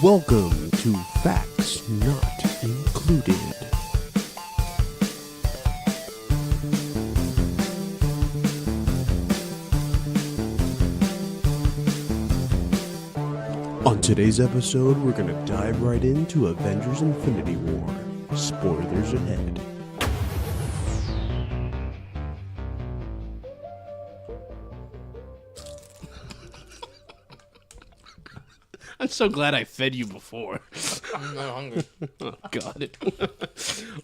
Welcome to Facts Not Included. On today's episode, we're going to dive right into Avengers INFINITY WAR. Spoilers ahead. I'm so glad I fed you before. I'm not hungry. Oh, God.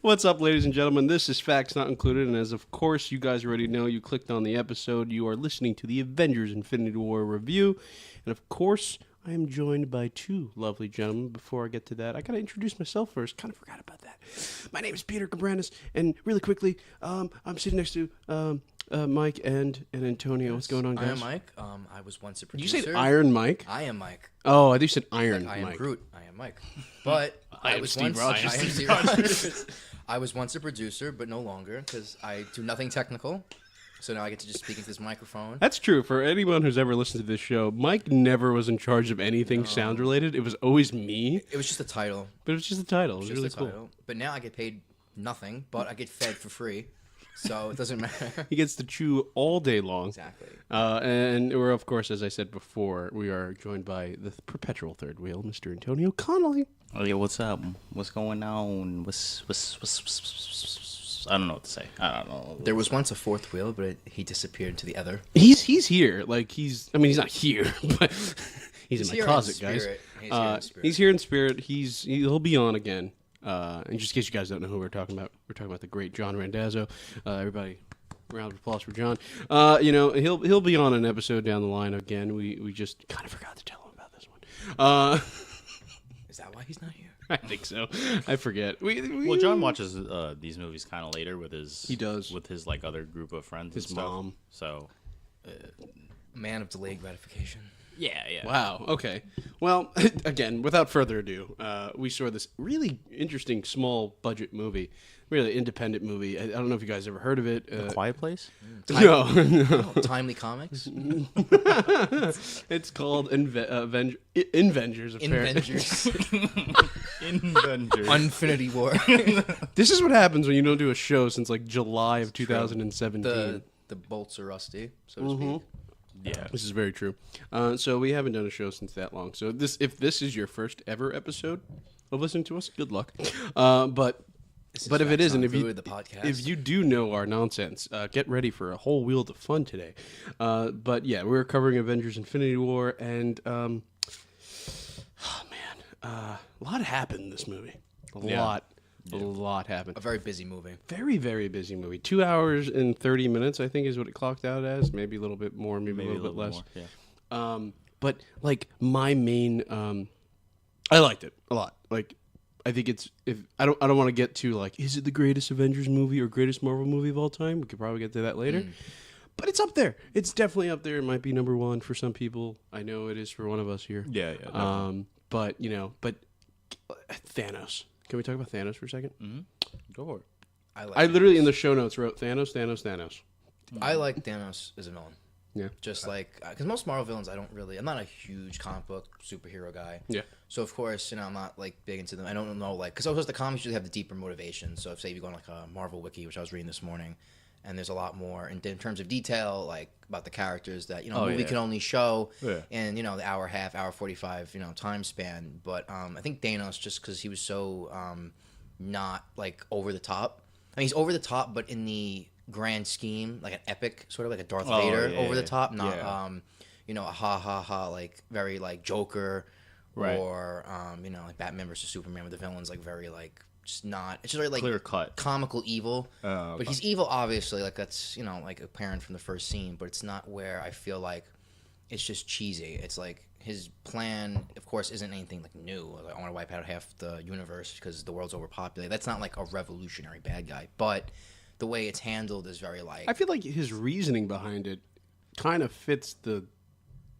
What's up, ladies and gentlemen? This is Facts Not Included, and as of course you guys already know, you clicked on the episode, you are listening to the Avengers INFINITY WAR review, and of course, I am joined by two lovely gentlemen. Before I get to that, I gotta introduce myself first. Kind of forgot about that. My name is Peter Cabranes, and really quickly, I'm sitting next to Mike and Antonio. What's going on, guys? I am Mike. I was once a Did you producer. say Iron Mike? I am Mike. Oh, I thought you said Iron I am Mike. Groot. I am Mike. But I am was Steve once. Rogers. I am Steve Rogers. I was once a producer, but no longer because I do nothing technical. So now I get to just speak into this microphone. That's true. For anyone who's ever listened to this show, Mike never was in charge of anything sound related. It was always me. It was just a title. But it was just a title. It was Just really a cool. title. But now I get paid nothing, but I get fed for free. So it doesn't matter. He gets to chew all day long. Exactly. And we're, of course, as I said before, we are joined by the perpetual third wheel, Mr. Antonio Connolly. Oh yeah, what's up? What's going on? I don't know what to say. I don't know. There was once a fourth wheel, but he disappeared to the other. He's here. Like, he's not here, but he's in my here closet, in guys. spirit. He's here in spirit. He's here in spirit. He'll be on again. And just in case you guys don't know who we're talking about the great John Randazzo. Everybody, round of applause for John. He'll be on an episode down the line again. We just kind of forgot to tell him about this one. Is that why he's not here? I think so. I forget. Well, John watches these movies kind of later with his. He does. With his like other group of friends. His and stuff. mom. So. Man of delayed gratification. Yeah. Wow. Okay. Well, again, without further ado, we saw this really interesting small budget movie, really independent movie. I don't know if you guys ever heard of it. Quiet Place. No. Oh, Timely Comics. It's called Avengers. Avengers. Avengers. Infinity War. This is what happens when you don't do a show since like July of 2017. The bolts are rusty, so to speak. Yeah. This is very true. So we haven't done a show since that long. So if this is your first ever episode of listening to us, good luck. But if it isn't, if you do know our nonsense, get ready for a whole wheel of fun today. But yeah, we're covering Avengers Infinity War, and a lot happened in this movie. A lot happened. A very busy movie. Very, very busy movie. 2 hours and 30 minutes, I think, is what it clocked out as. Maybe a little bit more, maybe a little bit less. More, yeah. But like my main, I liked it a lot. Like, I think I don't want to get to like, is it the greatest Avengers movie or greatest Marvel movie of all time? We could probably get to that later. But it's up there. It's definitely up there. It might be number one for some people. I know it is for one of us here. Yeah. But Thanos. Can we talk about Thanos for a second? Mm-hmm. Go for it. I literally in the show notes wrote Thanos. I like Thanos as a villain. Yeah. Just like, because most Marvel villains, I'm not a huge comic book superhero guy. Yeah. So, of course, I'm not, like, big into them. I don't know, like, because of course the comics usually have the deeper motivation. So, if, say, you go on, like, a Marvel wiki, which I was reading this morning, and there's a lot more in terms of detail, like, about the characters that, a movie can only show in, the hour 45, time span. But I think Thanos, just because he was so not, like, over the top. I mean, he's over the top, but in the grand scheme, like an epic, sort of like a Darth Vader over the top, not, a ha, like, very, like, Joker or, like Batman versus Superman with the villains, like, very, like, just not, it's just very, like, clear cut, comical evil. But he's evil, obviously, like, that's, like, apparent from the first scene, but it's not where I feel like it's just cheesy. It's like his plan, of course, isn't anything, like, new. Like, I want to wipe out half the universe because the world's overpopulated. That's not, like, a revolutionary bad guy, but the way it's handled is very, like, I feel like his reasoning behind it kind of fits the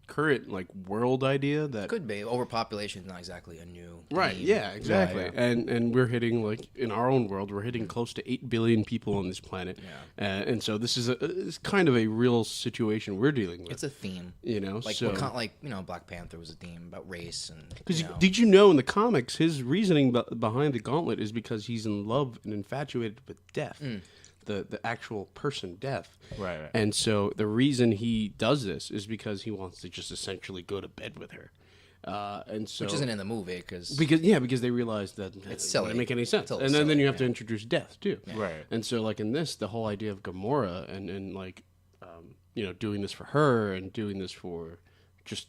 current like world idea that Could be. Overpopulation is not exactly a new right, theme. yeah, exactly. Yeah. And we're hitting like in our own world, we're hitting close to 8 billion people on this planet. Yeah. And so this is it's kind of a real situation we're dealing with. It's a theme. You know, Like, so Black Panther was a theme about race and. because did you know in the comics his reasoning behind the gauntlet is because he's in love and infatuated with death, the actual person, death. Right. And so the reason he does this is because he wants to just essentially go to bed with her. And so Which isn't in the movie because because they realized that It's it silly. wouldn't make any sense. It's a And little then silly, you have to introduce death too. Right. And so like in this, the whole idea of Gamora and like doing this for her and doing this for just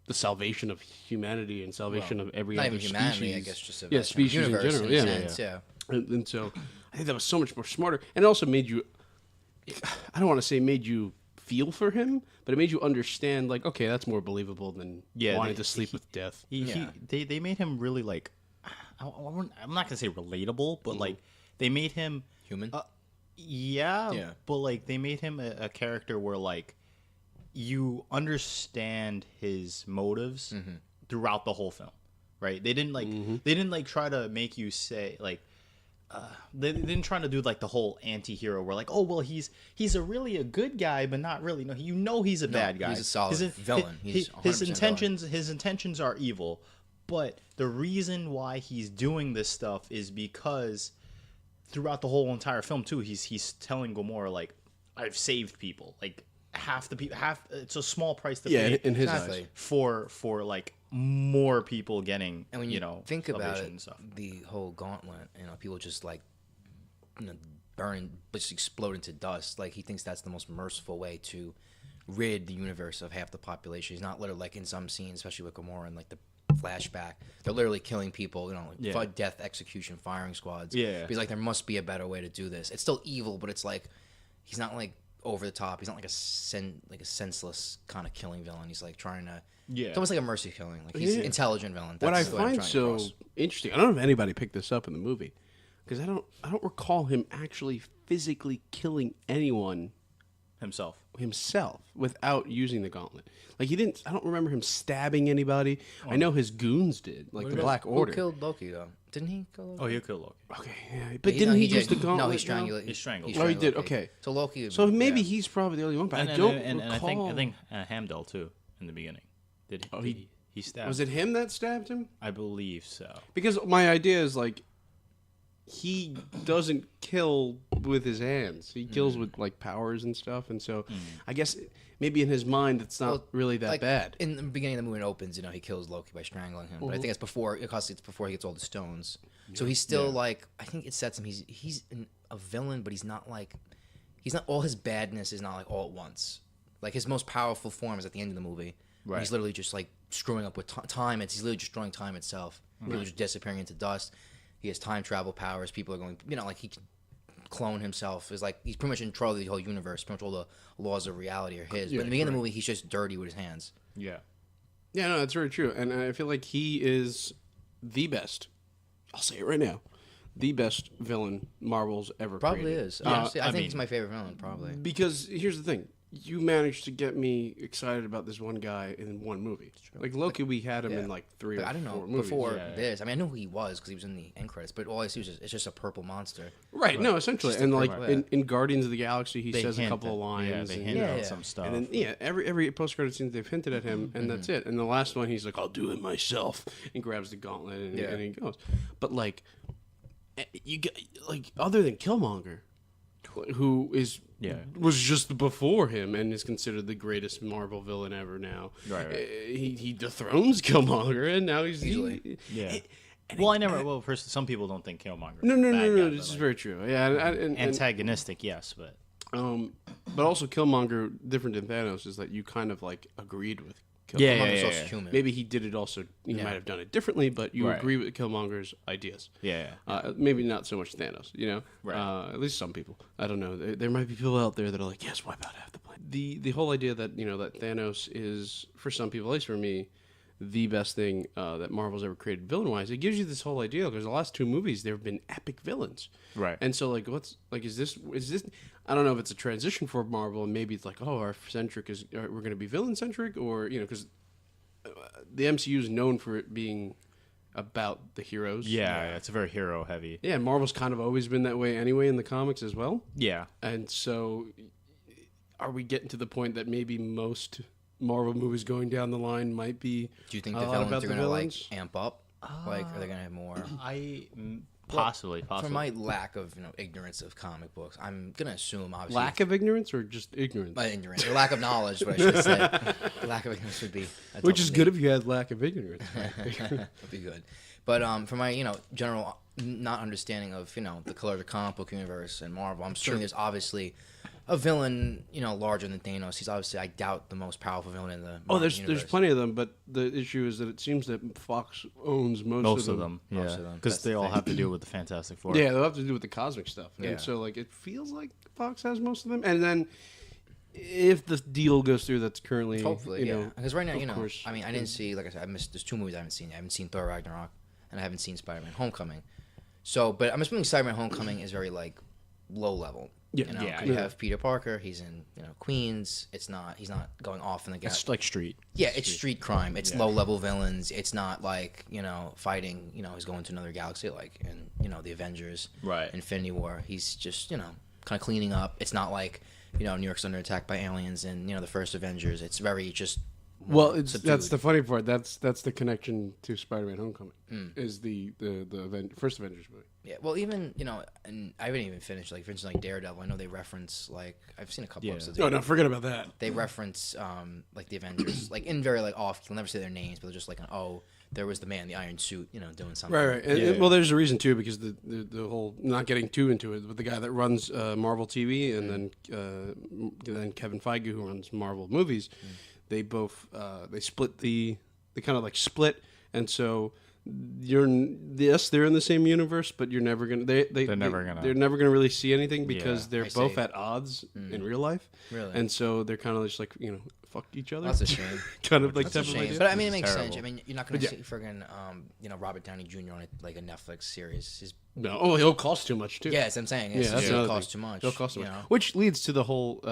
the salvation of humanity and salvation of every not other even humanity, species. I guess, just yeah, species in universe general. in a Yeah. sense, yeah. And so I think that was so much more smarter, and it also made you. I don't want to say made you feel for him, but it made you understand. Like, okay, that's more believable than wanting to sleep with death. They made him really like, I'm not gonna say relatable, but like they made him Human. yeah, but like they made him a character where like you understand his motives throughout the whole film, right? They didn't like try to make you say like. They didn't try to do like the whole anti-hero where like, oh well, he's a really a good guy but not really. No, he's a bad guy. He's a solid villain. He's 100% his intentions are evil, but the reason why he's doing this stuff is because throughout the whole entire film too, he's telling Gamora like, I've saved people, like half the people, it's a small price to pay in his Exactly. eyes. for like more people getting, And when you think about salvation it, and stuff. the whole gauntlet, people just like, burn, just explode into dust. Like he thinks that's the most merciful way to rid the universe of half the population. He's not literally like in some scenes, especially with Gamora and like the flashback, they're literally killing people. Like death, execution, firing squads. Yeah. He's like, there must be a better way to do this. It's still evil, but it's like he's not like over the top. He's not like a senseless kind of killing villain. He's like trying to. Yeah. It's almost like a mercy killing. Like he's an intelligent villain. What I That's the way I'm find trying to so cross. interesting, I don't know if anybody picked this up in the movie, because I don't recall him actually physically killing anyone himself. without using the gauntlet. Like he didn't. I don't remember him stabbing anybody. I know his goons did, like the Black Order. Who killed Loki though? Didn't he kill Loki? Oh, you kill Loki. Okay, yeah, but didn't he use the gauntlet? No, he now? strangled. He strangled. Oh, he did. Loki. Okay. So Loki. So maybe yeah. he's probably the only one. But And I don't and recall. I think Hamdell too in the beginning. Did he stabbed? Was it him that stabbed him? I believe so. Because my idea is like he doesn't kill with his hands. He kills with like powers and stuff. And so I guess maybe in his mind it's not really that like, bad. In the beginning of the movie, it opens. He kills Loki by strangling him. But I think it's before. It's before he gets all the stones. So he's still like. I think it sets him. He's a villain, but he's not like. He's not all his badness is not like all at once. Like his most powerful form is at the end of the movie. Right. He's literally just like screwing up with time. He's literally destroying time itself. Literally just disappearing into dust. He has time travel powers. People are going. Like he can clone himself. Is like he's pretty much in control of the whole universe. Pretty much all the laws of reality are his. But in the beginning of the movie, he's just dirty with his hands. Yeah. Yeah, no, that's very true. And I feel like he is the best. I'll say it right now. The best villain Marvel's ever Probably created. is. Honestly, I think he's my favorite villain. Probably. Because here's the thing. You managed to get me excited about this one guy in one movie. Like Loki, we had him in like three or I don't four know movies. before this. I mean, I knew who he was because he was in the end credits. But all I see is it's just a purple monster. Right, no, essentially. And like purple- in Guardians of the Galaxy, he They says a hint couple of at- lines. Yeah, they and- hint Yeah, at yeah. some stuff. And then, every post-credit scene they've hinted at him, and that's it. And the last one, he's like, "I'll do it myself," and grabs the gauntlet and he goes. But like, you get like other than Killmonger, who was just before him and is considered the greatest Marvel villain ever. Now, Right. He dethrones Killmonger, and now he's Easily. Well, first, some people don't think Killmonger. No. Bad guy, but, This is like, very true. Yeah, and antagonistic, yes, but but also Killmonger, different than Thanos, is that you kind of like agreed with Killmonger. Killmonger's also human. Maybe he did it also. He might have done it differently, but you Right. agree with Killmonger's ideas. yeah. Maybe not so much Thanos. Right. At least some people. I don't know. There might be people out there that are like, yes, wipe out half the planet. The whole idea that that Thanos is, for some people, at least for me, the best thing that Marvel's ever created villain-wise. It gives you this whole idea because the last 2 movies there have been epic villains, Right. And so like, is this? I don't know if it's a transition for Marvel, and maybe it's like, oh, our centric we're going to be villain centric, or because the MCU is known for it being about the heroes. Yeah, it's a very hero heavy. Yeah, and Marvel's kind of always been that way anyway in the comics as well. Yeah. And so, are we getting to the point that maybe most Marvel movies going down the line might be? Do you think the villains are going to like amp up? Like, are they going to have more? Possibly. From my lack of ignorance of comic books, I'm gonna assume obviously Lack of ignorance or just ignorance? Ignorance or lack of knowledge, what I should say. Lack of ignorance would be which is good if you had lack of ignorance. Would be good. But from my general not understanding of the color of the comic book universe and Marvel, I'm assuming there's obviously a villain larger than Thanos. He's obviously, I doubt, the most powerful villain in the Marvel there's universe. plenty of them, but the issue is that it seems that Fox owns most of them. Yeah, because they all have to deal with the Fantastic Four. Yeah, they'll have to do with the cosmic stuff. Yeah. And so like it feels like Fox has most of them. And then if the deal goes through that's currently Hopefully, because right now, course, I mean, I didn't see, like I said, there's 2 movies I haven't seen. I haven't seen Thor Ragnarok, and I haven't seen Spider-Man Homecoming. So, but I'm assuming Spider-Man Homecoming is very like low level. Yeah, You have Peter Parker. He's in Queens. He's not going off in the It's like street. Yeah, it's street crime. It's low level villains. It's not like fighting. He's going to another galaxy like in the Avengers. Right. Infinity War. He's just kind of cleaning up. It's not like New York's under attack by aliens in the first Avengers. It's very just. That's the funny part. That's the connection to Spider-Man: Homecoming. Is the first Avengers movie. Yeah, well, even and I haven't even finished. Like, for instance, like Daredevil. I know they reference like I've seen a couple episodes. Oh no, forget about that. They reference like the Avengers, like in very like off. You'll never say their names, but they're just like there was the man in the iron suit, doing something. Right. And, well, there's a reason too, because the whole, not getting too into it, but the guy that runs Marvel TV and then Kevin Feige, who runs Marvel movies, they both they split they kind of like split, and so. They're in the same universe, but you're never gonna. They're never gonna really see anything because they're both at odds in real life. Really, and so they're kind of just like fuck each other. That's a shame. Kind of like That's a shame. But I mean, it makes sense. I mean, you're not gonna see friggin' Robert Downey Jr. on a Netflix series. No, he'll cost too much too. Yeah, that's what I'm saying. It'll cost too much. It'll cost too much. Which leads to the whole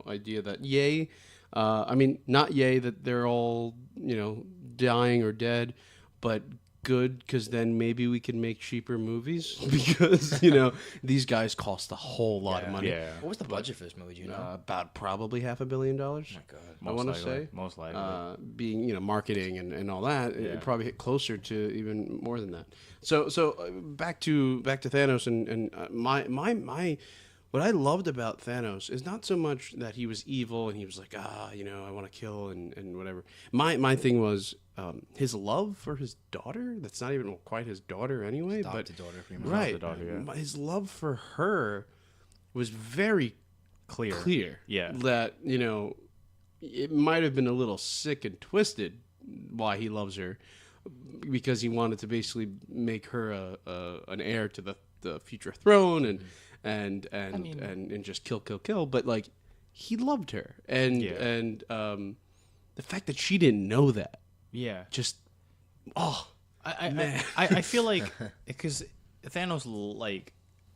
idea that yay, I mean not yay that they're all dying or dead, but good, because then maybe we can make cheaper movies because these guys cost a whole lot of money. Yeah. What was the budget for this movie? Do you know? About probably $500 million. Oh my God. I want to say most likely being marketing and all that, it probably hit closer to even more than that. So back to Thanos and my. What I loved about Thanos is not so much that he was evil and he was like, I want to kill and whatever. My thing was his love for his daughter. That's not even quite his daughter anyway. His but adopted daughter, pretty much. Right. Daughter, yeah. His love for her was very clear. Yeah. That, it might have been a little sick and twisted why he loves her, because he wanted to basically make her an heir to the future throne and just kill, but like he loved her, and the fact that she didn't know that, just I feel like because Thanos, like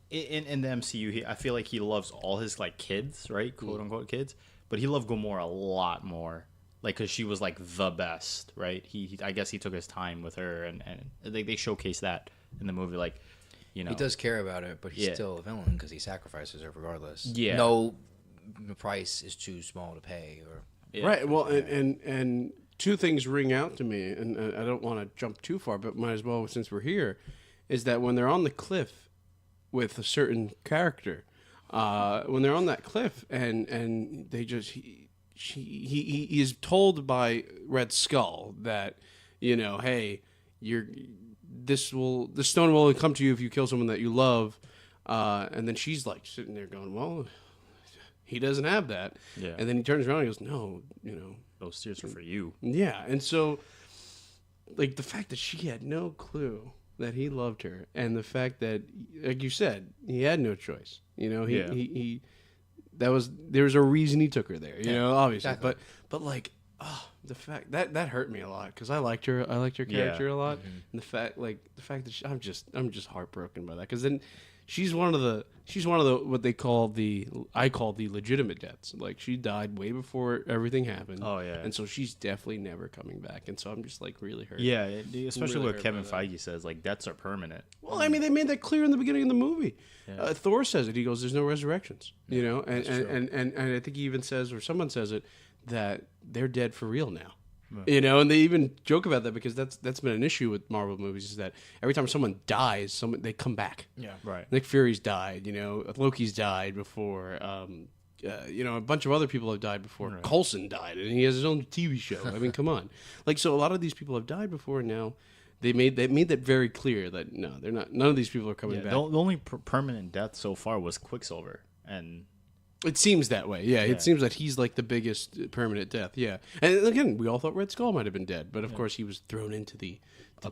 in the MCU, I feel like he loves all his like kids, right, quote unquote kids, but he loved Gamora a lot more, like because she was like the best, right? I guess he took his time with her, and they showcase that in the movie, like. He does care about it, but he's still a villain because he sacrifices her regardless. Yeah. No price is too small to pay. Right. Well, and 2 things ring out to me, and I don't want to jump too far, but might as well since we're here, is that when they're on the cliff with a certain character, when they're on that cliff and they just he is told by Red Skull that hey, the stone will only come to you if you kill someone that you love, and then she's like sitting there going, well, he doesn't have that, and then he turns around and goes, no, those tears are for you. Yeah. And so like the fact that she had no clue that he loved her, and the fact that, like you said, he had no choice, he there was a reason he took her there, obviously, exactly. but like the fact that hurt me a lot because I liked her character a lot, and the fact that I'm just heartbroken by that because then she's one of the what they call I call the legitimate deaths. Like she died way before everything happened. Oh yeah, and so she's definitely never coming back, and so I'm just like really hurt. Yeah, especially really what Kevin Feige says, like deaths are permanent. Well, I mean, they made that clear in the beginning of the movie. Yeah. Thor says it. He goes, "There's no resurrections," you know, and I think he even says, or someone says it, that they're dead for real now. You know, and they even joke about that because that's been an issue with Marvel movies is that every time someone dies, they come back. Yeah, right. Nick Fury's died. You know, Loki's died before. You know, a bunch of other people have died before. Right. Coulson died, and he has his own TV show. I mean, come on. Like, so a lot of these people have died before, and now they made that very clear that no, they're not. None of these people are coming back. The only permanent death so far was Quicksilver, and it seems that way. Yeah, it seems that he's like the biggest permanent death. Yeah, and again, we all thought Red Skull might have been dead, but of course he was thrown into the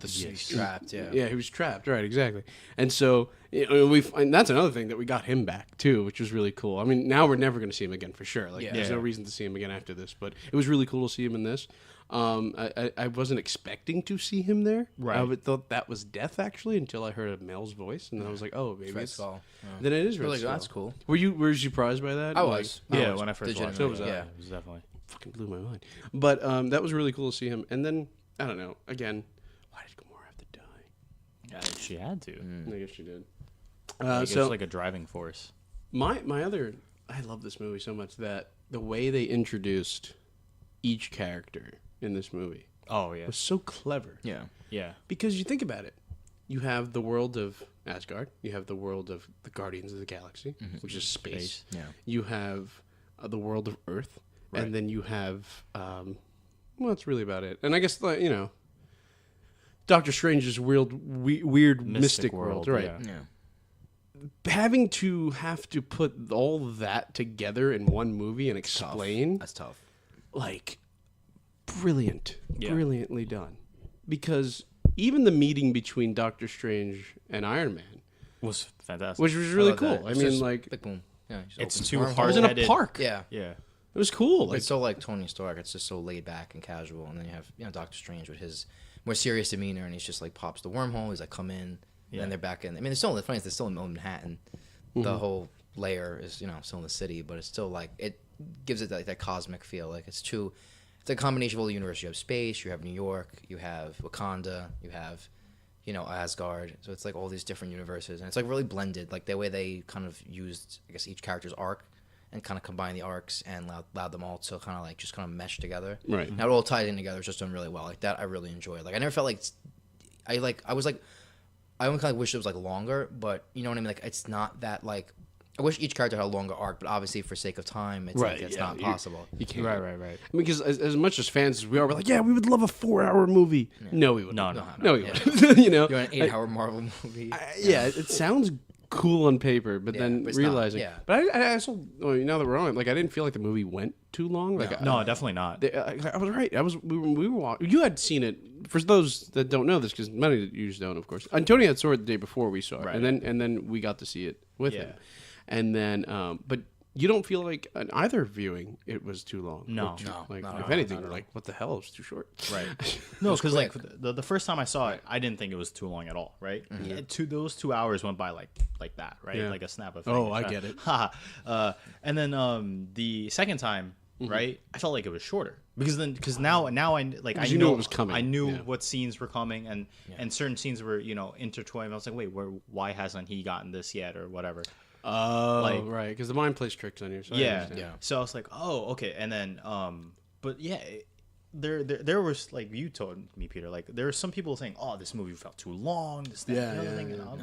he's trapped. Yeah, he was trapped. Right, exactly. And so and that's another thing that we got him back too, which was really cool. I mean, now we're never going to see him again for sure. Like, there's no reason to see him again after this. But it was really cool to see him in this. I wasn't expecting to see him there. Right. I thought that was death actually until I heard a male's voice, and then I was like, oh, maybe Red it's Skull. Yeah. Then it is Red Like, Skull. that's cool. Were you surprised by that? I was. When I first watched it, So was I. Yeah, it was definitely fucking blew my mind. But that was really cool to see him. And then I don't know. Again, why did Gamora have to die? Yeah, she had to. I guess she did. So it's like a driving force. My other, I love this movie so much that the way they introduced each character in this movie was so clever. Yeah. Because you think about it, you have the world of Asgard, you have the world of the Guardians of the Galaxy, which is space. Yeah. You have the world of Earth, and then you have well, that's really about it. And I guess Doctor Strange's weird mystic world, right? Yeah. Having to put all that together in one movie and explain That's tough. Like brilliantly done. Because even the meeting between Doctor Strange and Iron Man Was fantastic. which was really cool. That. I It's mean, just like big boom. Yeah, It's opens too wormhole. hard. it was in a Hard-headed. park. Yeah. Yeah. It was cool. Like, It's so like Tony Stark. It's just so laid back and casual, and then you have Doctor Strange with his more serious demeanor, and he's just like pops the wormhole. He's like, come in, and then they're back in. I mean, the funny is they're still in Manhattan. The whole layer is still in the city, but it's still like it gives it like that cosmic feel. Like it's a combination of all the universe. You have space, you have New York, you have Wakanda, you have Asgard. So it's like all these different universes, and it's like really blended. Like the way they kind of used, I guess, each character's arc and kind of combined the arcs and allowed them all to kind of like just kind of mesh together. Right. Now it all ties in together. It's just done really well. Like that, I really enjoyed. Like I never felt like I only kind of wish it was like longer, but you know what I mean. Like it's not that like. I wish each character had a longer arc, but obviously for sake of time, it's like it's not possible. You can't. Right. I mean, because as much as fans as we are, we're like, yeah, we would love a 4-hour movie. Yeah. No, we wouldn't. No, we wouldn't. You want an 8-hour Marvel movie? It sounds cool on paper, but then realizing. But I also, now that we're on it, like I didn't feel like the movie went too long. Like no, definitely not. I was right. We were watching. You had seen it. For those that don't know this, because many of you don't, of course. Antonio had saw it the day before we saw it, and then we got to see it with him. And then, but you don't feel like on either viewing it was too long. No. If anything, we're like, what the hell? It's too short. Right. No, because like the first time I saw it, I didn't think it was too long at all. Right. Those 2 hours went by like that. Right. Yeah. Like a snap of fingers. Oh, I get it. And then the second time, right, I felt like it was shorter because now I like I knew it was coming. I knew what scenes were coming and certain scenes were intertwined. I was like, wait, why hasn't he gotten this yet or whatever. Oh, right, because the mind plays tricks on you. So So I was like, oh, okay, and then, but yeah, there was like you told me, Peter, like there were some people saying, oh, this movie felt too long. This, that, the other thing, and no,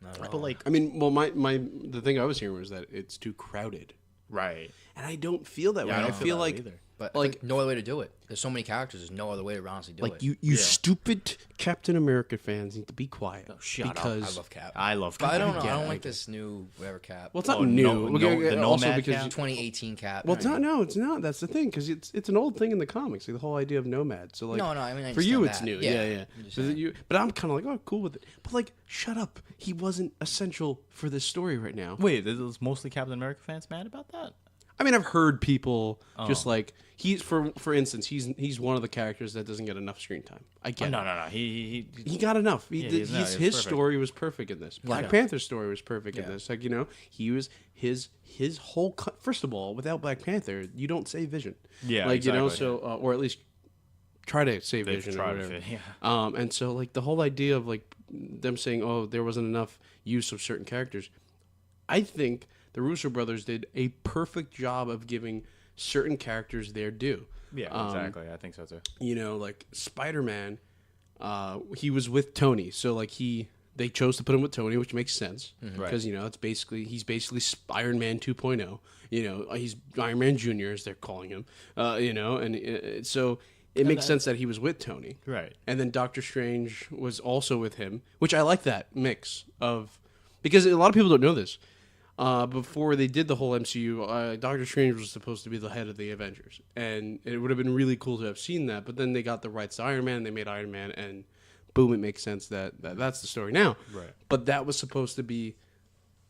not at all. But like, I mean, well, the thing I was hearing was that it's too crowded, right? And I don't feel that way. I I feel like either. But like no other way to do it. There's so many characters. There's no other way to honestly do it. Like you stupid Captain America fans need to be quiet. Shut up. I love Cap. I love But Cap. I don't know. I don't like this new whatever Cap. Well, it's not new. the also Nomad because Cap? 2018 Cap. well, it's not. No, it's not. That's the thing, because it's an old thing in the comics, like the whole idea of nomad. So like, No, I mean, I for you understand it's that. new. Yeah. Yeah. So but I'm kind of like, oh, cool with it. But like, shut up. He wasn't essential for this story right now. Wait, there's mostly Captain America fans mad about that? I mean, I've heard people just like he's for instance, he's one of the characters that doesn't get enough screen time. I get No, it. no. He He got enough. was His perfect. story was perfect in this. Black Panther's story was perfect in this. Like, you know, he was his whole first of all, without Black Panther, you don't save Vision. Yeah, like exactly. you know, so or at least try to save They've Vision. Or tried whatever. to, yeah. And so like the whole idea of like them saying, "Oh, there wasn't enough use of certain characters," I think the Russo brothers did a perfect job of giving certain characters their due. Yeah, exactly. I think so too. You know, like Spider-Man, he was with Tony, so like they chose to put him with Tony, which makes sense because you know he's basically Iron Man 2.0. You know, he's Iron Man Jr. as they're calling him. You know, and so it makes sense that he was with Tony, Right. And then Doctor Strange was also with him, which I like that mix of because a lot of people don't know this. Before they did the whole MCU, Doctor Strange was supposed to be the head of the Avengers, and it would have been really cool to have seen that. But then they got the rights to Iron Man, they made Iron Man, and boom, it makes sense that's the story now. Right. But that was supposed to be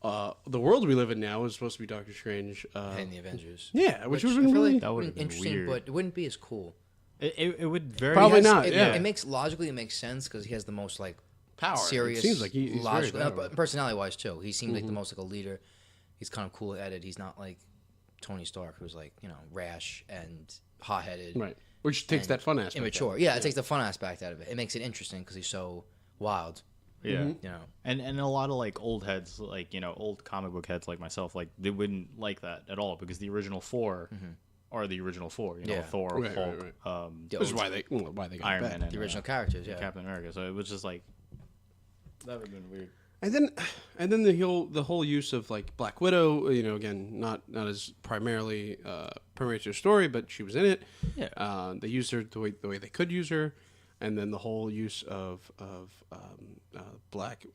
the world we live in now is supposed to be Doctor Strange and the Avengers. Yeah, which would I have been feel really like That would have been interesting, weird. but it wouldn't be as cool. It would very Probably He has- not, It, yeah. it makes logically it makes sense because he has the most like power. serious. It seems like he's logical, very powerful. personality wise too. He seems like the most like a leader. He's kind of cool headed. He's not like Tony Stark, who's like rash and hot headed, Right, which takes that fun aspect. immature. out of it. Yeah, it takes the fun aspect out of it. It makes it interesting because he's so wild. Yeah. You know, And a lot of like old heads, like old comic book heads like myself, like they wouldn't like that at all because the original four are the original four. Yeah. Thor, Right, Hulk, right, the Which is old- why they got Iron back. Man, and the original characters. Yeah, Captain America. So it was just like that would have been weird. And then the whole use of like Black Widow, again, not as primary to the story, but she was in it. Yeah. They used her the way they could use her, and then the whole use of not Black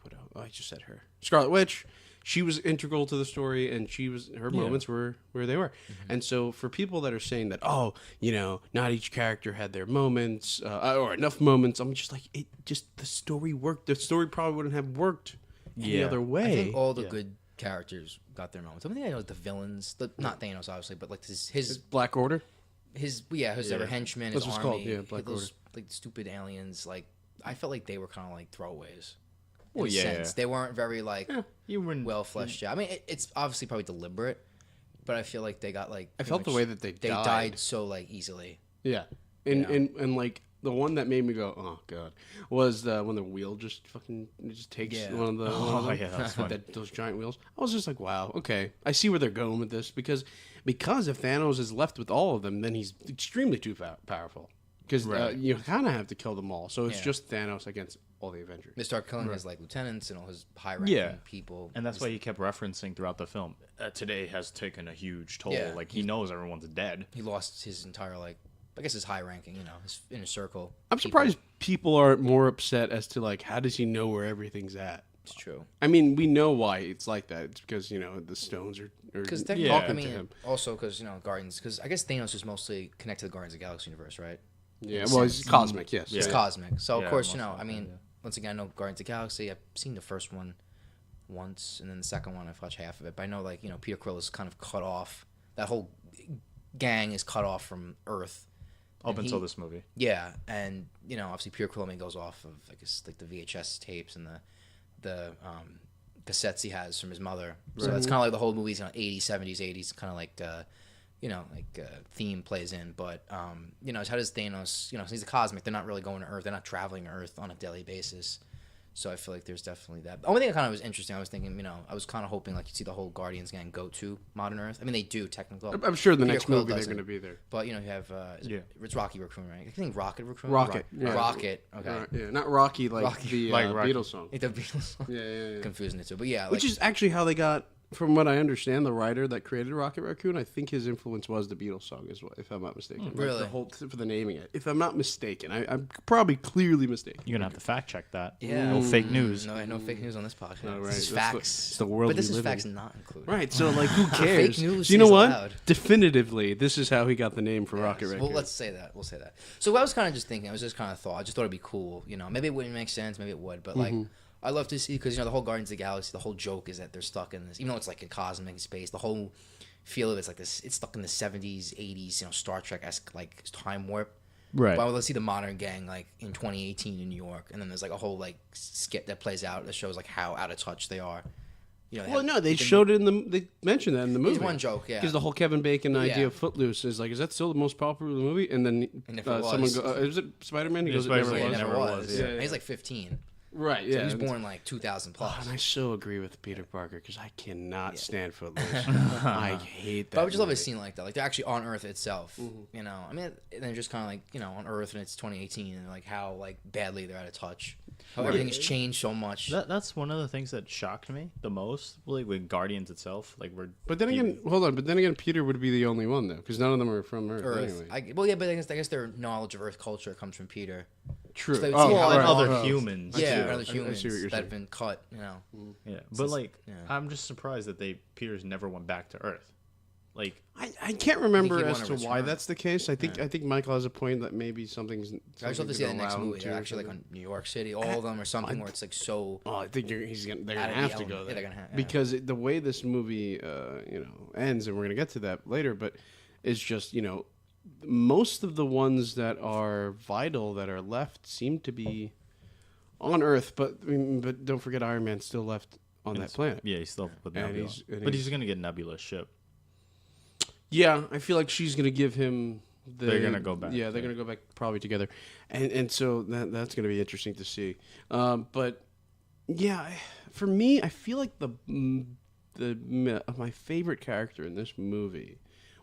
Widow. Oh, I just said her, Scarlet Witch. She was integral to the story, and her moments were where they were. And so, for people that are saying that, not each character had their moments or enough moments, I'm just like, the story worked. The story probably wouldn't have worked any other way. I think all the good characters got their moments. I mean, I know the villains, not Thanos obviously, but like his Black Order. his other henchmen, his That's what's army, called, yeah, Black those Order. like stupid aliens. Like I felt like they were kind of like throwaways. Well, in a sense. They weren't very like You wouldn't. well fleshed out. I mean, it's obviously probably deliberate, but I feel like they got like. I felt the way that they died so like easily. Yeah, and like the one that made me go, oh god, was when the wheel just takes one of the that's funny. those giant wheels. I was just like, wow, okay, I see where they're going with this because if Thanos is left with all of them, then he's extremely too powerful because you kind of have to kill them all. So it's just Thanos against all the Avengers. They start killing his like lieutenants and all his high-ranking people, And that's why he kept referencing throughout the film. Today has taken a huge toll. Yeah. Like he knows everyone's dead. he lost his entire like. I guess his high ranking, his inner circle. I'm surprised people aren't more upset as to like how does he know where everything's at? It's true. I mean, we know why it's like that. It's because the stones are Because talking I to mean, him. also because Guardians. Because I guess Thanos is mostly connected to the Guardians of the Galaxy universe, right? Yeah, well, it's cosmic, yes. It's Yeah. cosmic. So of course, most I likely, mean, once again, I know Guardians of the Galaxy. I've seen the first one once, and then the second one I've watched half of it. But I know, like, Peter Quill is kind of cut off. That whole gang is cut off from Earth. Up until this movie. Yeah, and obviously Peter Quill goes off of I guess like the VHS tapes and the cassettes he has from his mother. So it's kind of like the whole movie's 80s, 70s, 80s, kind of like theme plays in. But how does Thanos? He's a cosmic. They're not really going to Earth. They're not traveling to Earth on a daily basis. So I feel like there's definitely that. The only thing that kind of was interesting, I was thinking, I was kind of hoping like you'd see the whole Guardians gang go to modern Earth. I mean, they do technically. I'm sure the Peter next Quill movie they're doesn't. going to be there. But you have it's Rocky Raccoon, right? I think Rocket Raccoon. Rocket, yeah. Rocket. Okay. Yeah, not Rocky like Rocky. the Like Rocky. Beatles song. I think the Beatles. Yeah. Confusing it too, but yeah, Which is actually how they got. From what I understand, the writer that created Rocket Raccoon, I think his influence was the Beatles song as well, if I'm not mistaken. Like Really? the whole for the naming it. If I'm not mistaken, I'm probably clearly mistaken. You're gonna have to fact check that. Yeah. No fake news. No fake news on this podcast. No, right. This is That's facts. it's the world but this we is live facts in. not included. Right, so like, who cares? Fake news So you know is what? allowed. Definitively, this is how he got the name for Rocket Raccoon. Well, let's say that. We'll say that. So I was kind of just thinking. I was just kind of thought. I just thought it'd be cool. Maybe it wouldn't make sense. Maybe it would. But like, I love to see because the whole Guardians of the Galaxy. The whole joke is that they're stuck in this. Even though it's like a cosmic space. The whole feel of it's like this. It's stuck in the 70s, 80s, you know, Star Trek-esque like time warp. Right. But let's see the modern gang like in 2018 in New York, and then there's like a whole like skit that plays out that shows like how out of touch they are. You know, they showed it in the. They mentioned that in the movie. It's one joke, yeah. Because the whole Kevin Bacon idea of Footloose is like, is that still the most popular movie? And then someone goes, is it Spider-Man? He goes, It it never was. Yeah. And he's like 15. Right, So yeah. he was born like 2000 plus. And I so agree with Peter Parker because I cannot stand Footloose. I hate that. But I would just love a scene like that. Like they're actually on Earth itself. You know, I mean, and they're just kind of like, you know, on Earth and it's 2018 and like how like badly they're out of touch. How everything has changed so much. That's one of the things that shocked me the most, like with Guardians itself. Like But then again, hold on. But then again, Peter would be the only one though, because none of them are from Earth. Anyway. Well, yeah, but I guess their knowledge of Earth culture comes from Peter. True. So they would see how other humans. Yeah, I other see humans what you're that saying. have been cut. You know. Yeah, but like, I'm just surprised that Peter's never went back to Earth. Like, I can't remember he as wanted to to why return. that's the case. I think Michael has a point that maybe something's. I just love to see that next movie. They're actually like on New York City, all of them, or something where it's like so. Oh, I think they're gonna out of have the to go element. there Yeah, they're gonna because the way this movie ends, and we're gonna get to that later, but it's just most of the ones that are vital that are left seem to be on Earth, but don't forget Iron Man's still left on that planet. yeah, he's still with Nebula, but he's gonna get Nebula's ship. Yeah, I feel like she's gonna give him. They're gonna go back. Yeah, they're gonna go back probably together, and so that's gonna be interesting to see. But yeah, for me, I feel like my favorite character in this movie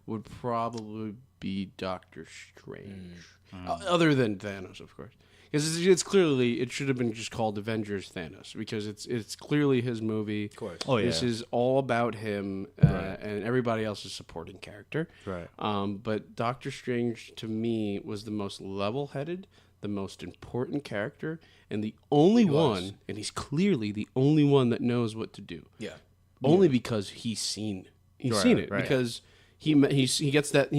would probably be Doctor Strange, other than Thanos, of course. Because it's clearly, it should have been just called Avengers Thanos because it's clearly his movie. Of course. Oh yeah. This is all about him, Right. and everybody else is supporting character. Right. But Doctor Strange to me was the most level-headed, the most important character, and the only one, and he's clearly the only one that knows what to do. Yeah. Only because he's seen it right. because. He gets that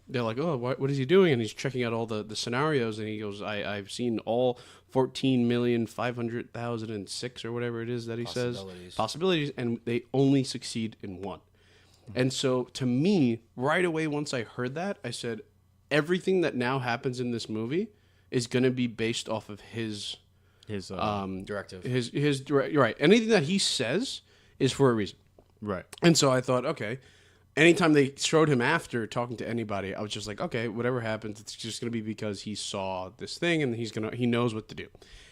they're like, oh, what is he doing? And he's checking out all the scenarios, and he goes, I've seen all 14,500,006 or whatever it is that he says possibilities, and they only succeed in one. And so to me, right away once I heard that, I said, everything that now happens in this movie is going to be based off of his directive. His direct. Right. Anything that he says is for a reason. Right. And so I thought, okay. Anytime they showed him after talking to anybody, I was just like, okay, whatever happens, it's just going to be because he saw this thing and he knows what to do.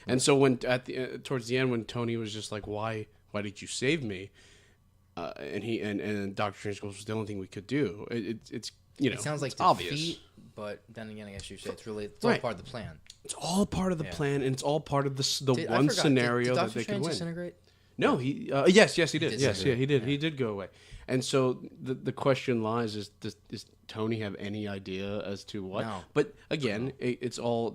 And so when towards the end, when Tony was just like, why did you save me? And Doctor Strange goes, it's the only thing we could do. It's It sounds like it's obvious. defeat, but then again, I guess you say it's all part of the plan. It's all part of the plan, and it's all part of the I one forgot, scenario did that they could win. Disintegrate? No, he yes, he did. Yes, disintegrate. he did. He did go away. And so the question lies: does Tony have any idea as to what? No. But again, it's all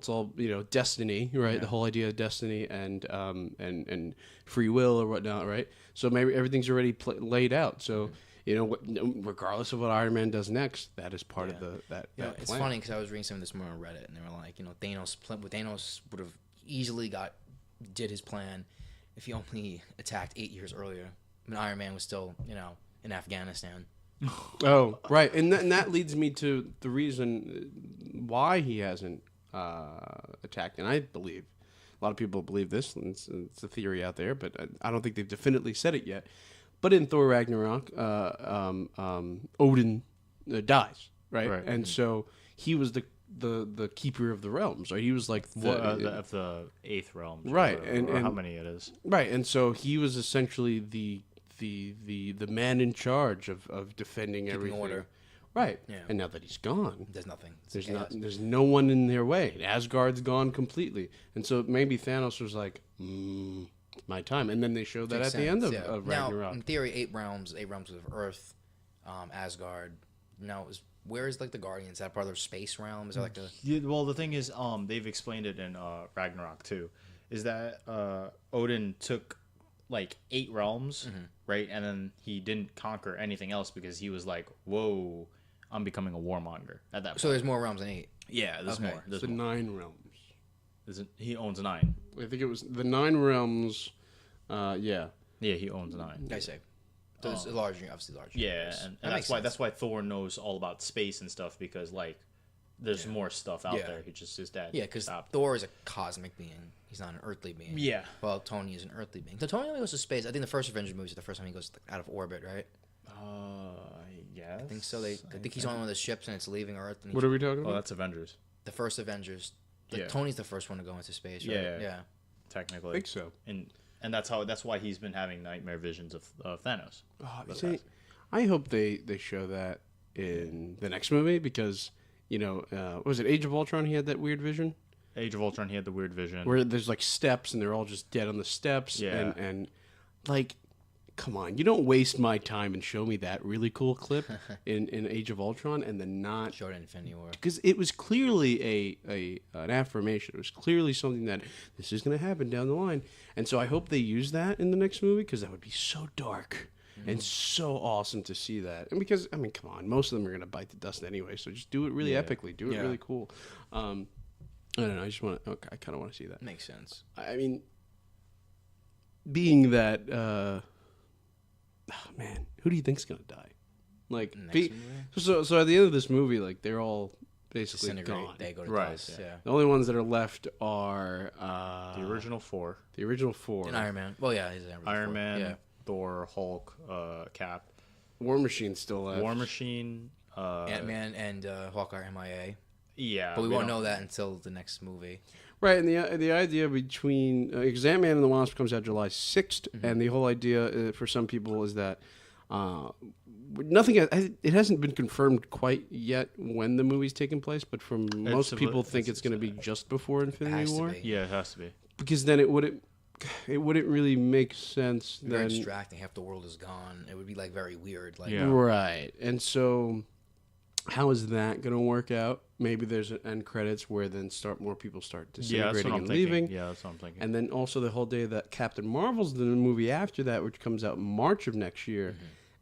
destiny, right? Yeah. The whole idea of destiny and free will or whatnot, right? So maybe everything's already laid out. So regardless of what Iron Man does next, that is part of that. It's plan. funny because I was reading something this morning on Reddit, and they were like, Thanos would have easily did his plan if he only attacked 8 years earlier. I mean, Iron Man was still, in Afghanistan. Oh, right. And that leads me to the reason why he hasn't attacked. And I believe, a lot of people believe this, and it's a theory out there, but I don't think they've definitely said it yet. But in Thor Ragnarok, Odin dies, right? And so he was the keeper of the realms, right? He was like the eighth realm, right? or how many it is, right? And so he was essentially the man in charge of defending everything. Order. Right. Yeah. And now that he's gone, there's nothing. There's no one in their way. Asgard's gone completely, and so maybe Thanos was like, my time, and then they showed that at the end of Ragnarok. Now, in theory, 8 realms of Earth, Asgard. Now, where is like the Guardians? Is that part of their space realm? Is there like a? Yeah, well, the thing is, they've explained it in Ragnarok too. Is that Odin took like 8 realms, right? And then he didn't conquer anything else because he was like, "Whoa, I'm becoming a warmonger." At that point. So there's more realms than 8. Yeah, there's more. There's the more. 9 realms. He owns 9. I think it was the 9 realms. Yeah. Yeah, he owns 9. I say. There's a large, obviously large. Yeah, and that's why Thor knows all about space and stuff, because like there's more stuff out there. He just his dad. Yeah, because Thor is a cosmic being. He's not an earthly being. Yeah. Well, Tony is an earthly being. So Tony only goes to space. I think the first Avengers movie is the first time he goes out of orbit, right? Yes. I think so. I think he's on one of the ships and it's leaving Earth. And what are we talking about? Oh, that's Avengers. The first Avengers. Tony's the first one to go into space, right? Yeah. Technically. I think so. And that's why he's been having nightmare visions of Thanos. Oh, I hope they show that in the next movie because, was it Age of Ultron he had that weird vision? Age of Ultron, he had the weird vision. Where there's like steps and they're all just dead on the steps. Yeah. And like, come on, you don't waste my time and show me that really cool clip in Age of Ultron and then not show it in Infinity War. Because it was clearly an affirmation. It was clearly something that this is going to happen down the line. And so I hope they use that in the next movie because that would be so dark and so awesome to see that. And because, I mean, come on, most of them are going to bite the dust anyway. So just do it really epically. Do it really cool. I don't know. I just want to. I kind of want to see that. Makes sense. I mean, being that, man, who do you think's gonna die? Like, so at the end of this movie, like they're all basically gone. They go to dust. Yeah. The only ones that are left are the original four. The original four. And Iron Man. Well, yeah, he's Iron Man, Thor, Hulk, Cap. War Machine's still left. War Machine, Ant-Man, and Hawkeye MIA. Yeah, but we won't know that until the next movie. Right, and the idea between because Ant-Man and the Wasp comes out July 6th, and the whole idea for some people is that it hasn't been confirmed quite yet when the movie's taking place, but from most people think it's going to be just before Infinity War. Yeah, it has to be. Because then it wouldn't really make sense. Very distracting. Half the world is gone. It would be like very weird. Like right, and so how is that going to work out? Maybe there's an end credits where then more people start disintegrating and leaving. Yeah, that's what I'm thinking. And then also the whole day that Captain Marvel's the movie after that, which comes out in March of next year,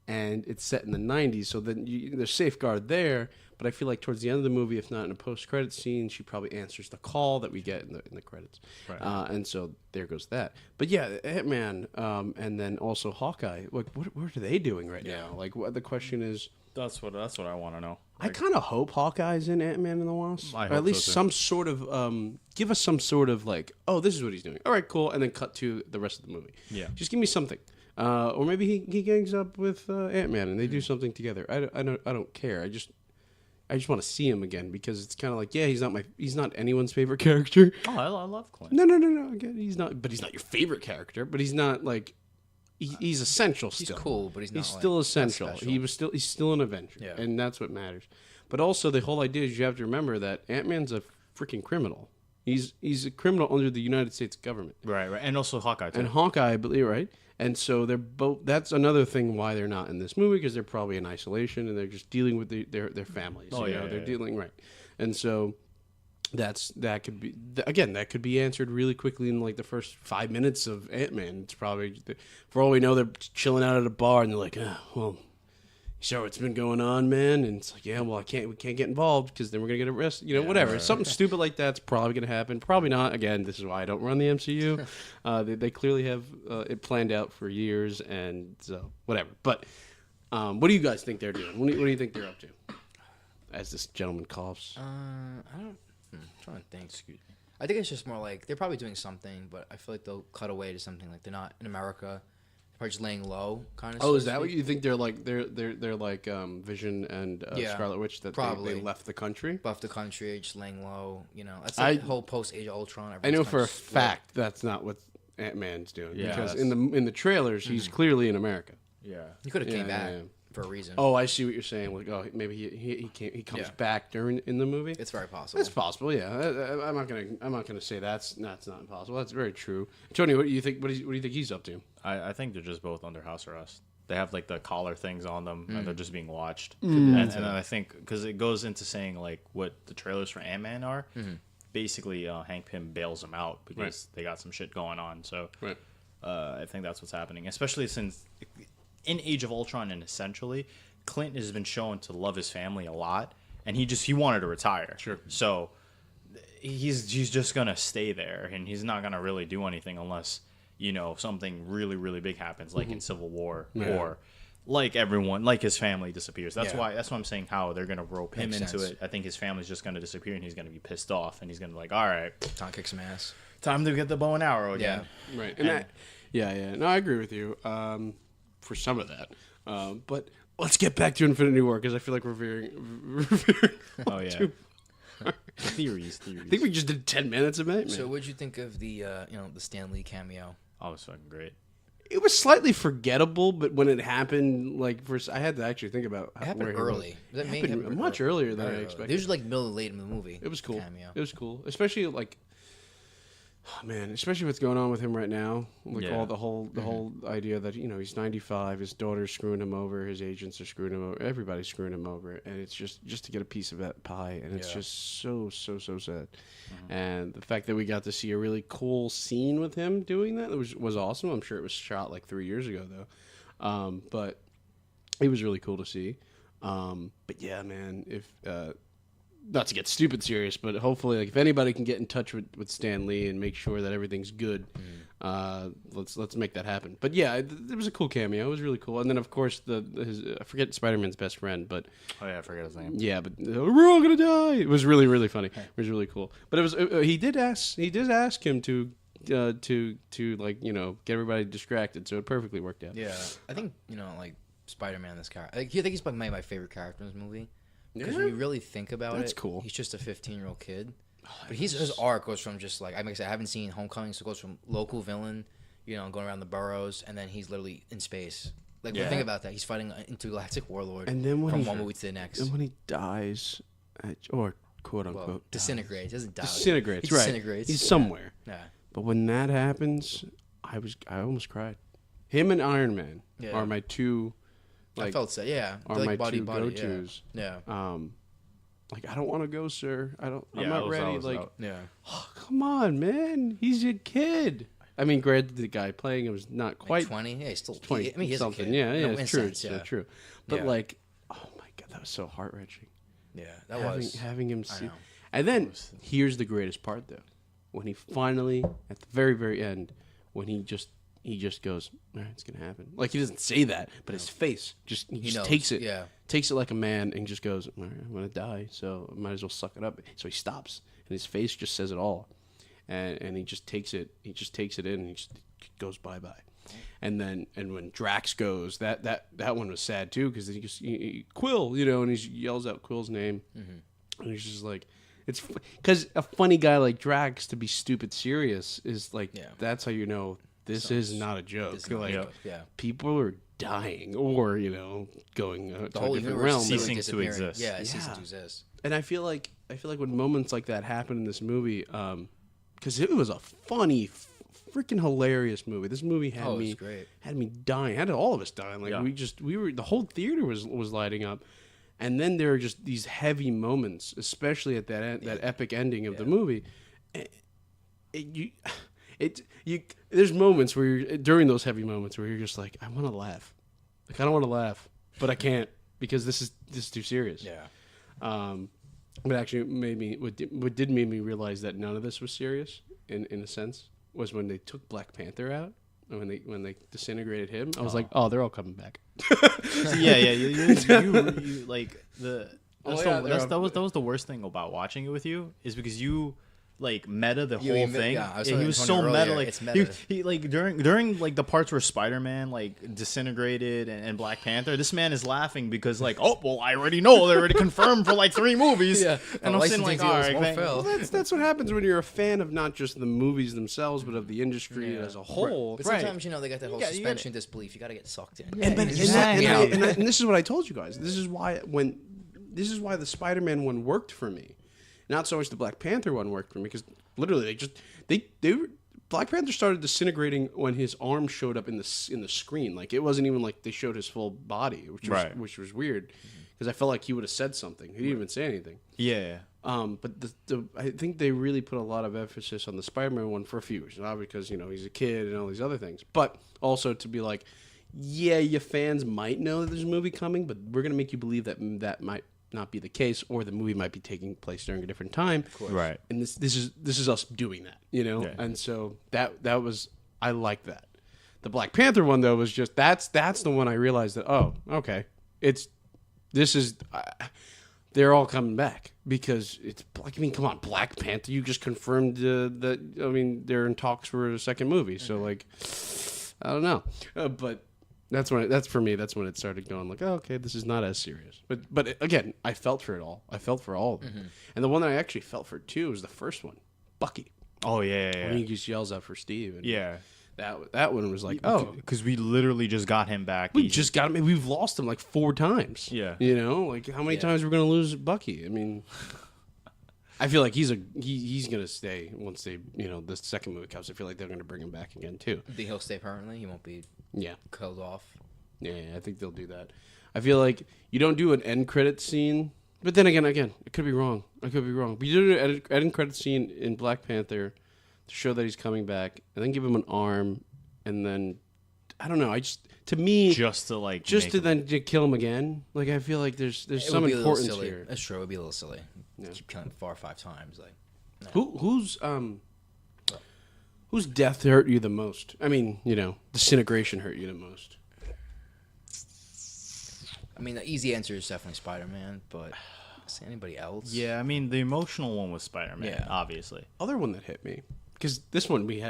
and it's set in the 90s. So then there's safeguard there. But I feel like towards the end of the movie, if not in a post-credit scene, she probably answers the call that we get in the credits. Right. And so there goes that. But yeah, Ant-Man, and then also Hawkeye. Like, what are they doing right now? Like, the question is. That's what I want to know. Like, I kind of hope Hawkeye's in Ant-Man and the Wasp. I hope or at least so too. some sort of give us some sort of like, oh, this is what he's doing. All right, cool, and then cut to the rest of the movie. Yeah, just give me something. Or maybe he gangs up with Ant-Man and they do something together. I don't care. I just want to see him again because it's kind of like, he's not anyone's favorite character. Oh, I love Clint. No. Again, he's not your favorite character. But he's not like. He's essential still. He's cool, but he's not. He's still essential. He's still an Avenger, and that's what matters. But also, the whole idea is you have to remember that Ant-Man's a freaking criminal. He's a criminal under the United States government. Right, and also Hawkeye too. And Hawkeye, I believe, right? And so they're both. That's another thing why they're not in this movie because they're probably in isolation and they're just dealing with their families. They're dealing right, and so. That could be answered really quickly in like the first 5 minutes of Ant-Man. It's probably for all we know they're chilling out at a bar and they're like, well, you sure what's been going on, man? And it's like, yeah, well, we can't get involved because then we're gonna get arrested. Whatever. Right. Something stupid like that's probably gonna happen. Probably not. Again, this is why I don't run the MCU. They clearly have it planned out for years, and so whatever. But what do you guys think they're doing? What do you think they're up to? As this gentleman coughs. I don't. I'm trying to think. Excuse me. I think it's just more like they're probably doing something, but I feel like they'll cut away to something like they're not in America. They're probably just laying low, kind of. Oh, is that what you think? They're like Vision and Scarlet Witch that they left the country. Left the country, just laying low. That's like the whole post Age of Ultron. I know for a fact that's not what Ant-Man's doing because in the trailers he's clearly in America. Yeah, he could have came back. For a reason. Oh, I see what you're saying. Like, oh, maybe he comes back in the movie. It's very possible. It's possible, yeah. I'm not gonna say that's not impossible. That's very true. Tony, what do you think? What do you think he's up to? I think they're just both under house arrest. They have like the collar things on them, and they're just being watched. And then I think because it goes into saying like what the trailers for Ant-Man are. Basically, Hank Pym bails them out because they got some shit going on. So I think that's what's happening, especially since. In Age of Ultron and essentially, Clint has been shown to love his family a lot, and he wanted to retire. Sure. So he's just gonna stay there, and he's not gonna really do anything unless something really really big happens, like in Civil War or like everyone, like his family disappears. That's Yeah. why. That's why I'm saying how they're gonna rope him Makes into sense. it. I think his family's just gonna disappear, and he's gonna be pissed off, and he's gonna be like, all right, Tom kicks some ass. time to get the bow and arrow again. Right. Yeah. No, I agree with you for some of that. But let's get back to Infinity War because I feel like we're veering Oh yeah. too- Theories. I think we just did 10 minutes of it, man. So what'd you think of the the Stan Lee cameo? Oh, it's fucking great. It was slightly forgettable, but when it happened, like first, I had to actually think about It happened where he early. was. That It may happened happen much early. earlier than Very I early. expected. It was like middle to late in the movie. It was cool. Cameo. It was cool, especially like, oh, man, especially what's going on with him right now. Like Yeah. all the whole idea that he's 95, his daughter's screwing him over, his agents are screwing him over, everybody's screwing him over, and it's just to get a piece of that pie, and it's just so sad. And the fact that we got to see a really cool scene with him doing that was awesome. I'm sure it was shot like 3 years ago though, but it was really cool to see. But yeah, man, if not to get stupid serious, but hopefully, like if anybody can get in touch with Stan Lee and make sure that everything's good, let's make that happen. But yeah, it was a cool cameo. It was really cool. And then of course I forget Spider-Man's best friend, but Oh yeah, I forgot his name. yeah, but we're all gonna die. It was really really funny. It was really cool. But it was he did ask him to like get everybody distracted, so it perfectly worked out. Yeah, I think like Spider-Man. This character, I think he's probably my favorite character in this movie. Because Yeah? when you really think about That's it, cool. he's just a 15-year-old kid. But his arc goes from just like I haven't seen Homecoming, so it goes from local villain, going around the boroughs, and then he's literally in space. Like when you think about that, he's fighting an intergalactic warlord, And then when from he- one movie to the next. And when he dies, or quote unquote Well, disintegrates. Doesn't die. disintegrates, He right? disintegrates. He's somewhere. Yeah. But when that happens, I almost cried. Him and Iron Man Yeah. are my two. I felt sad. Yeah. Are They're my like body two body. go-tos. Yeah. Like I don't want to go, sir. I'm Yeah, not I was ready. out. Like, Yeah. oh, come on, man. He's a kid. I mean, granted, the guy playing him was not quite 20. Yeah, he's still 20 I mean, he's something. a kid. Yeah, No, it's in true. sense, It's yeah. true. But Yeah. like, oh my god, that was so heart wrenching. Yeah, that was. Having him see, know. and then here's the greatest part though, when he finally at the very very end, when he just goes, all right, it's gonna happen. Like he doesn't say that, but his face he just knows, takes it, yeah. takes it like a man, and just goes, all right, I'm gonna die, so I might as well suck it up. So he stops, and his face just says it all, and he just takes it in, and he just goes bye. And when Drax goes, that one was sad too because he Quill, and he yells out Quill's name, and he's just like, it's because a funny guy like Drax to be stupid serious is like that's how you know this is not a joke. This is not a Like joke, yeah. people are dying or going The to whole a different universe realm. is Ceasing to disappearing. exist. Yeah, it's Yeah. ceasing to exist. And I feel like when moments like that happen in this movie, because it was a funny, freaking hilarious movie. This movie had Oh, it me was great. had me dying. Had all of us dying. Like Yeah. we were the whole theater was lighting up. And then there are just these heavy moments, especially at that epic ending of the movie. There's moments where during those heavy moments where you're just like, I want to laugh, like I don't want to laugh, but I can't because this is too serious. Yeah. But actually, what did make me realize that none of this was serious in a sense was when they took Black Panther out. And when they disintegrated him, I was like, oh, they're all coming back. Yeah, you like the. That was the worst thing about watching it with you is because you like meta the You whole even- thing. yeah, I was he telling was Antonio so meta. earlier, Like it's meta. He like during like the parts where Spider-Man like disintegrated and Black Panther, this man is laughing because like, oh well, I already know they already confirmed for like 3 movies. Yeah. And I'm sitting like, all right, won't thank- fail. Well, that's what happens when you're a fan of not just the movies themselves, but of the industry as a whole. But Right. sometimes they got that whole gotta- you suspension of disbelief. You got to get sucked in. And Exactly. this is what I told you guys. This is why the Spider-Man one worked for me. Not so much the Black Panther one worked for me because literally they were Black Panther started disintegrating when his arm showed up in the screen. Like it wasn't even like they showed his full body, which was weird because I felt like he would have said something. He didn't even say anything. Yeah. But I think they really put a lot of emphasis on the Spider-Man one for a few reasons. Not because he's a kid and all these other things, but also to be like, yeah, your fans might know that there's a movie coming, but we're gonna make you believe that might not be the case, or the movie might be taking place during a different time. Right. And this is us doing that, Yeah. And so that was I like that. The Black Panther one though was just that's the one I realized that okay, they're all coming back because it's like, I mean, come on, Black Panther, you just confirmed that, I mean, they're in talks for a second movie, so like, I don't know, but that's when it started going like, oh, okay, this is not as serious. But again, I felt for it all. I felt for all of them, and the one that I actually felt for too was the first one, Bucky. Oh yeah. When he just yells out for Steve. And Yeah. That one was like, oh, because we literally just got him back. we just got him. We've lost him like 4 times. Yeah. You know, like how many times we're gonna lose Bucky? I mean, I feel like he's gonna stay once they, the second movie comes. I feel like they're gonna bring him back again too. Think he'll stay permanently? He won't be killed off. Yeah, I think they'll do that. I feel like you don't do an end credit scene, but then again, it could be wrong. But you do an end credit scene in Black Panther to show that he's coming back, and then give him an arm, and then I don't know. Just to kill him again. Like I feel like there's some importance here. That's true. It would be a little silly. Yeah. Keep killing 4 or 5 times. Like whose death hurt you the most? I mean, disintegration hurt you the most. I mean, the easy answer is definitely Spider-Man, but is anybody else? Yeah, I mean, the emotional one was Spider-Man, obviously. Other one that hit me, because this one we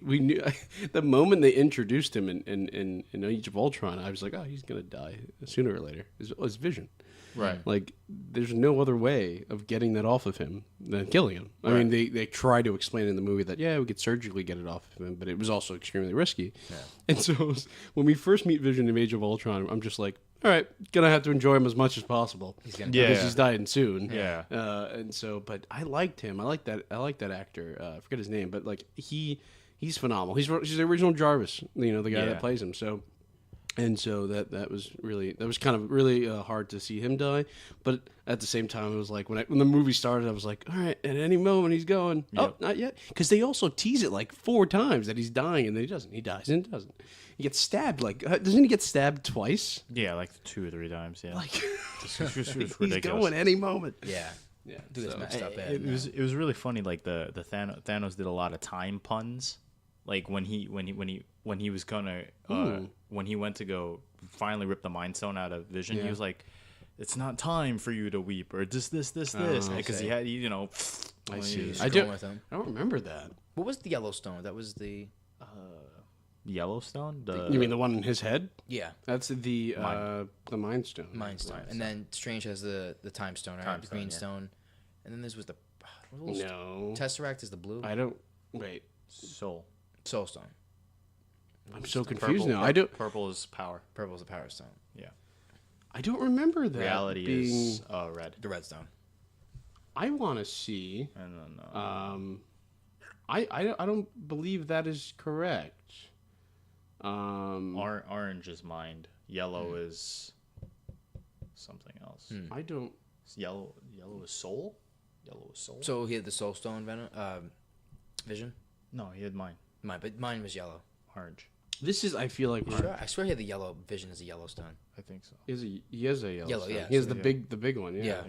knew the moment they introduced him in Age of Ultron, I was like, oh, he's gonna die sooner or later. It's Vision, right? Like, there's no other way of getting that off of him than killing him. I mean, they try to explain in the movie that we could surgically get it off of him, but it was also extremely risky. Yeah. And so when we first meet Vision in Age of Ultron, I'm just like, all right, gonna have to enjoy him as much as possible. Because he's dying soon. Yeah. And so, but I liked him. I like that actor. I forget his name, but like he's phenomenal. He's the original Jarvis. The guy that plays him. So, and so that was kind of really hard to see him die. But at the same time, it was like when the movie started, I was like, all right, at any moment he's going. Yep. Oh, not yet, because they also tease it like 4 times that he's dying, and then he doesn't. He dies and doesn't. He gets stabbed. Like, doesn't he get stabbed twice? Yeah, like 2 or 3 times. Yeah, like it's ridiculous. He's going any moment. Yeah. Dude, it's messed up. It was really funny. Like the Thanos did a lot of time puns. Like when he was gonna when he went to go finally rip the Mind Stone out of Vision, he was like, "It's not time for you to weep," or this, because he had I see. I don't remember that. What was the yellow stone? That was the Yellowstone. You mean the one in his head? Yeah, that's the Mind Stone. Mind Stone. And then Strange has the Time Stone, right? The Green Stone. And then this was the Tesseract is the blue. I don't wait. Soul Stone. I'm so confused now. Purple is power. Purple is the Power Stone. Yeah. I don't remember that. Reality is red. The Red Stone. I want to see. I don't know. I don't believe that is correct. Orange is mind. Yellow is something else. I don't. Yellow is soul. Yellow is soul. So he had the Soul Stone Vision. No, he had mine. But mine was yellow. Orange. This is. I feel like. I swear he had the yellow Vision as a yellow stone. I think so. He has a yellow. Stone. Yeah. He has the big one. Yeah.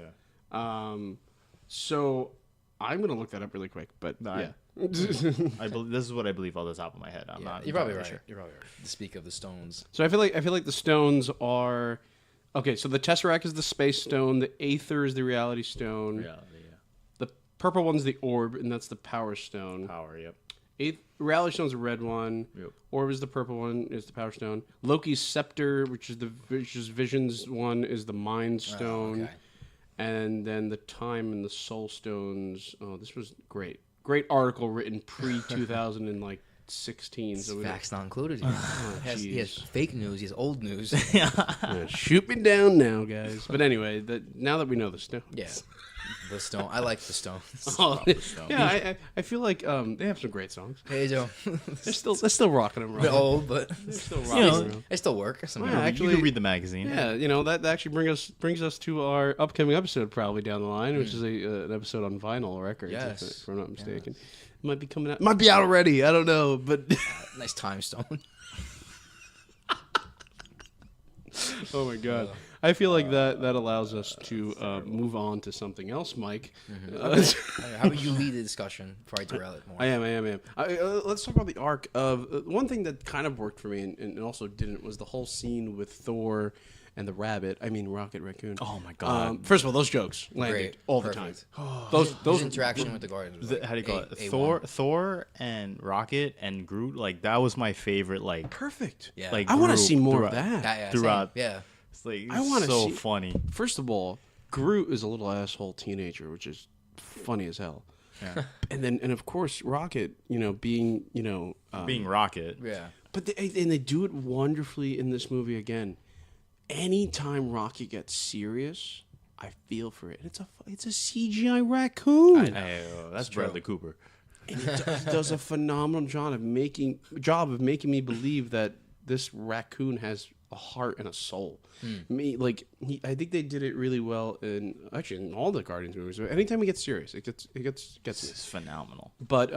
So I'm gonna look that up really quick, but yeah. This is what I believe off the top of my head. I'm not. You're probably right. Sure. You're probably right. To speak of the stones. So I feel like the stones are. Okay, so the Tesseract is the Space Stone. The Aether is the Reality Stone. Reality, yeah. The purple one's the Orb, and that's the Power Stone. Power, yep. Reality Stone's the red one. Yep. Orb is the purple one. Is the Power Stone. Loki's Scepter, which is Vision's one, is the Mind Stone. Okay. And then the Time and the Soul Stones. Oh, this was great. Great article written pre-2016. So Facts not included. He has fake news. He has old news. Shoot me down now, guys. But anyway, now that we know the stones. Yeah. The stone. I like the stones. Yeah, I feel like they have some great songs. Hey, Joe. They're still rocking them. They're old, but they're still rocking. They still work. Actually, you can read the magazine. Yeah, that actually brings us to our upcoming episode probably down the line, which is an episode on vinyl records. Yes. If I'm not mistaken. It might be coming out. Might be out already. I don't know, but nice time stone. Oh my god. I feel like that allows us to move on to something else, Mike. How about you lead the discussion before I derail it more? I am. Let's talk about the arc of one thing that kind of worked for me and also didn't was the whole scene with Thor and the rabbit. I mean, Rocket Raccoon. Oh my god! First of all, those jokes landed Great. all the Perfect. time. Those interaction with the Guardians. Was How do you call it? A1. Thor and Rocket and Groot. Like that was my favorite. Like Perfect. Yeah. Like I want to group see more of throughout- that. Yeah, throughout. same. Yeah. It's like I wanna so see- funny. First of all, Groot is a little asshole teenager, which is funny as hell. Yeah. And of course, Rocket, being Being Rocket. Yeah. But they do it wonderfully in this movie again. Anytime Rocket gets serious, I feel for it. It's a CGI raccoon. Hey, that's true. Bradley Cooper. And he does a phenomenal job of making me believe that this raccoon has a heart and a soul. I think they did it really well in all the Guardians movies. Anytime he gets serious, it gets me. It's phenomenal. But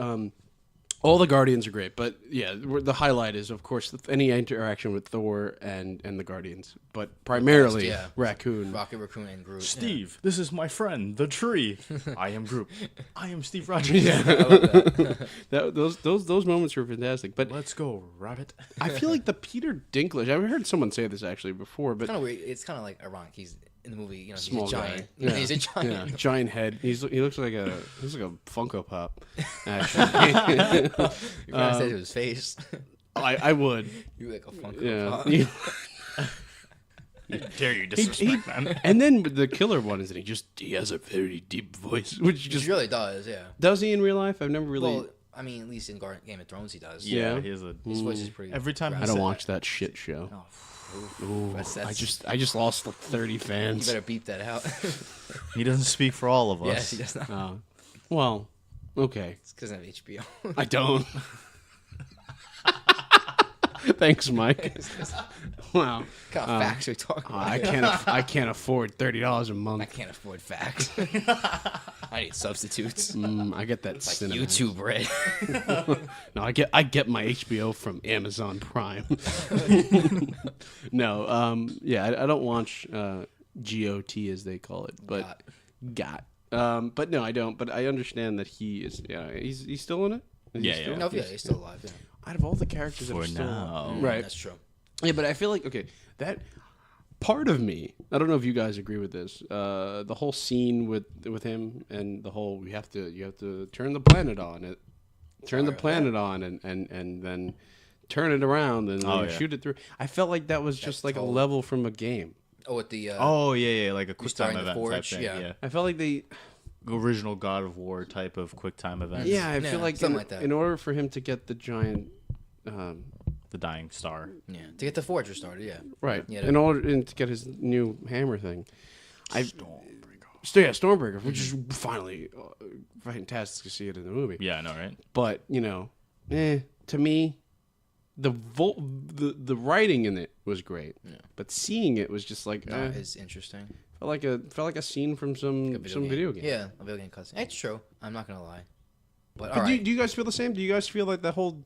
all the Guardians are great. But yeah, the highlight is of course any interaction with Thor and the Guardians, but primarily Yeah. Raccoon. Rocket Raccoon and Groot. Steve, this is my friend, the tree. I am Groot. I am Steve Rogers. Yeah. I love that. Those moments were fantastic. But Let's go, Rabbit. I feel like the Peter Dinklage. I've heard someone say this actually before, but Kind of weird. It's kind of like ironic. He's in the movie. He's small a giant. guy. Yeah. He's a giant. Yeah, giant head. He looks like a Funko Pop. Actually, You're gonna say to his face. I would. You like a Funko Yeah. Pop. Dare you disrespect, man? And then the killer one is that he has a very deep voice, which He just really does. Yeah. does he in real life? I've never really. Well, I mean, at least in Game of Thrones, he does. Yeah. he has a. His voice is pretty. Every time I don't watch that shit show. Ooh, That's- I just lost like 30 You fans. better beep that out. He doesn't speak for all of us. Yes, he does not. Well, okay. It's because of HBO. I don't. Thanks, Mike. Wow. What kind of facts are we talking about? I can't afford $30 a I month. can't afford facts. I need substitutes. I get that Like cinema. YouTube Red. No, I get my HBO from Amazon Prime. No, yeah, I don't watch GOT as they call it, but got. But no, I don't. But I understand that he is. Yeah, he's still in it. Is he Yeah, still? yeah. No, yeah, he's still alive. Yeah. Out of all the characters that For are still now. right, That's true. yeah, but I feel like okay, that part of me. I don't know if you guys agree with this. The whole scene with him and the whole you have to turn the planet on turn the planet on and then turn it around and Oh, yeah. shoot it through. I felt like that was just like a totally- level from a game. Oh, with the Oh yeah, like a quick time starting the event type forge, thing. yeah. Yeah. I felt like they. Original God of War type of quick time event. Yeah, I Yeah, feel like something like that. in order for him to get the giant. The Dying Star. yeah to get the forge started. Yeah. Right. Yeah. In order to get his new hammer thing. Stormbreaker, which is finally fantastic to see it in the movie. Yeah, I know, right? But, to me, the writing in it was great. Yeah. But seeing it was just like Not as interesting. felt like a scene from some video game. Yeah, a video game cutscene. It's true. I'm not gonna lie. But But all right. do you guys feel the same? Do you guys feel like that whole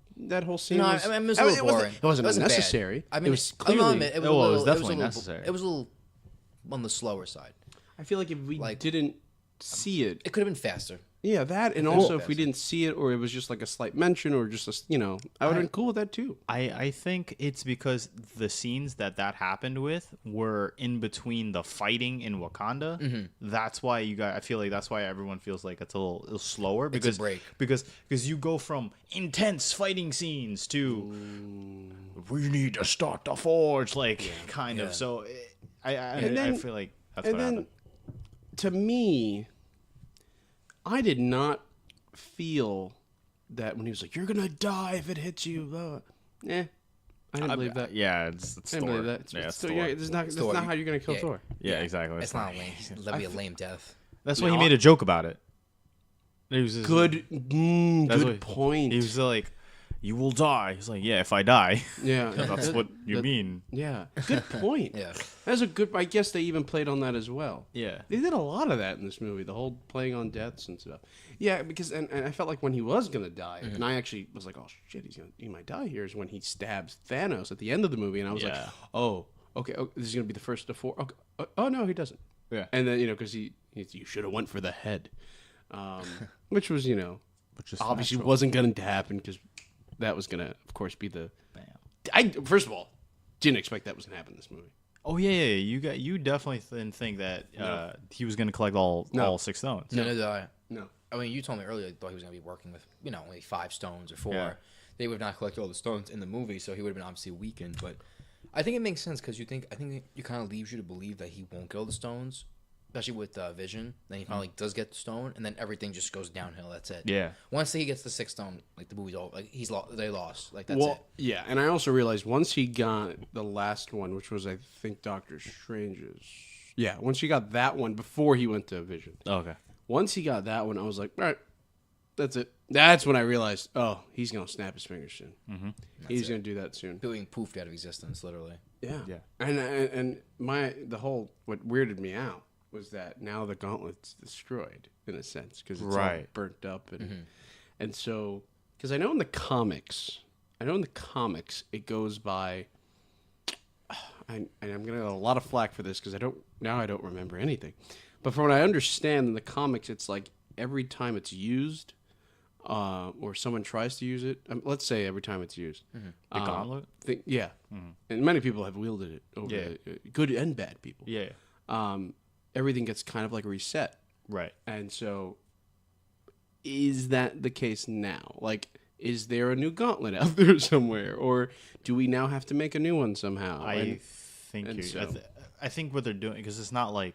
scene No, was... I mean, it was a little boring. It wasn't bad. unnecessary. I mean, it was I'll clearly... admit, it was, Well, a it was little, definitely it was a little, necessary. It was a little on the slower side. I feel like if we didn't see it... It could have been faster. Yeah, that, and also if we didn't see it, or it was just like a slight mention, or just I would have been cool with that too. I think it's because the scenes that happened with were in between the fighting in Wakanda. Mm-hmm. That's why I feel like that's why everyone feels like it's a little slower because break. because you go from intense fighting scenes to we need to start the forge, like kind of. So I feel like that's what happened. To me, I did not feel that when he was like, "You're gonna die if it hits you." I didn't believe that. Yeah, it's I didn't Thor. believe that. Yeah, it's So, Thor. that's Thor. not how you're gonna kill Yeah. Thor. Yeah, exactly. It's not lame. That'd be a lame death. That's why he made a joke about it. It was just, Good That's good point. He was like, "You will die." He's like, "Yeah, if I die." Yeah, That's what you mean. Yeah, good point. Yeah. That's a good. I guess they even played on that as well. Yeah. They did a lot of that in this movie, the whole playing on deaths and stuff. Yeah, because and I felt like when he was gonna die, and I actually was like, oh shit, he might die here, is when he stabs Thanos at the end of the movie, and I was like, Yeah. oh, okay, this is gonna be the first of 4. Okay. Oh no, he doesn't. Yeah. And then because you should have went for the head, which was Which is obviously natural. wasn't going to happen because that was gonna, of course, be the. I first of all didn't expect that was gonna happen in this movie. Oh yeah. You definitely didn't think that he was going to collect all 6 stones. No, did I. No. I mean, you told me earlier you thought he was going to be working with, only 5 stones or 4. Yeah. They would have not collected all the stones in the movie, so he would have been obviously weakened. But I think it makes sense because I think it kind of leaves you to believe that he won't get all the stones, especially with Vision. Then he finally does get the stone, and then everything just goes downhill. That's it. Yeah. Once he gets the 6th stone, like the movie's over. Like they lost. Like that's Well, it. yeah, and I also realized once he got the last one, which was I think Doctor Strange's. Yeah, once he got that one before he went to Vision. Okay. Once he got that one, I was like, all right, that's it. That's when I realized, oh, he's gonna snap his fingers soon. Mm-hmm. He's gonna do that soon. Being poofed out of existence, literally. Yeah, Yeah. And what weirded me out was that now the gauntlet's destroyed in a sense because it's all burnt up and so because I know in the comics it goes by. And I'm gonna get a lot of flack for this because I don't remember anything, but from what I understand in the comics, it's like every time it's used, or someone tries to use it. Let's say every time it's used, The gauntlet? And many people have wielded it over good and bad people. Yeah. Everything gets kind of like reset, Right. and so is that the case now? Like, is there a new gauntlet out there somewhere, or do we now have to make a new one somehow? I think what they're doing, because it's not like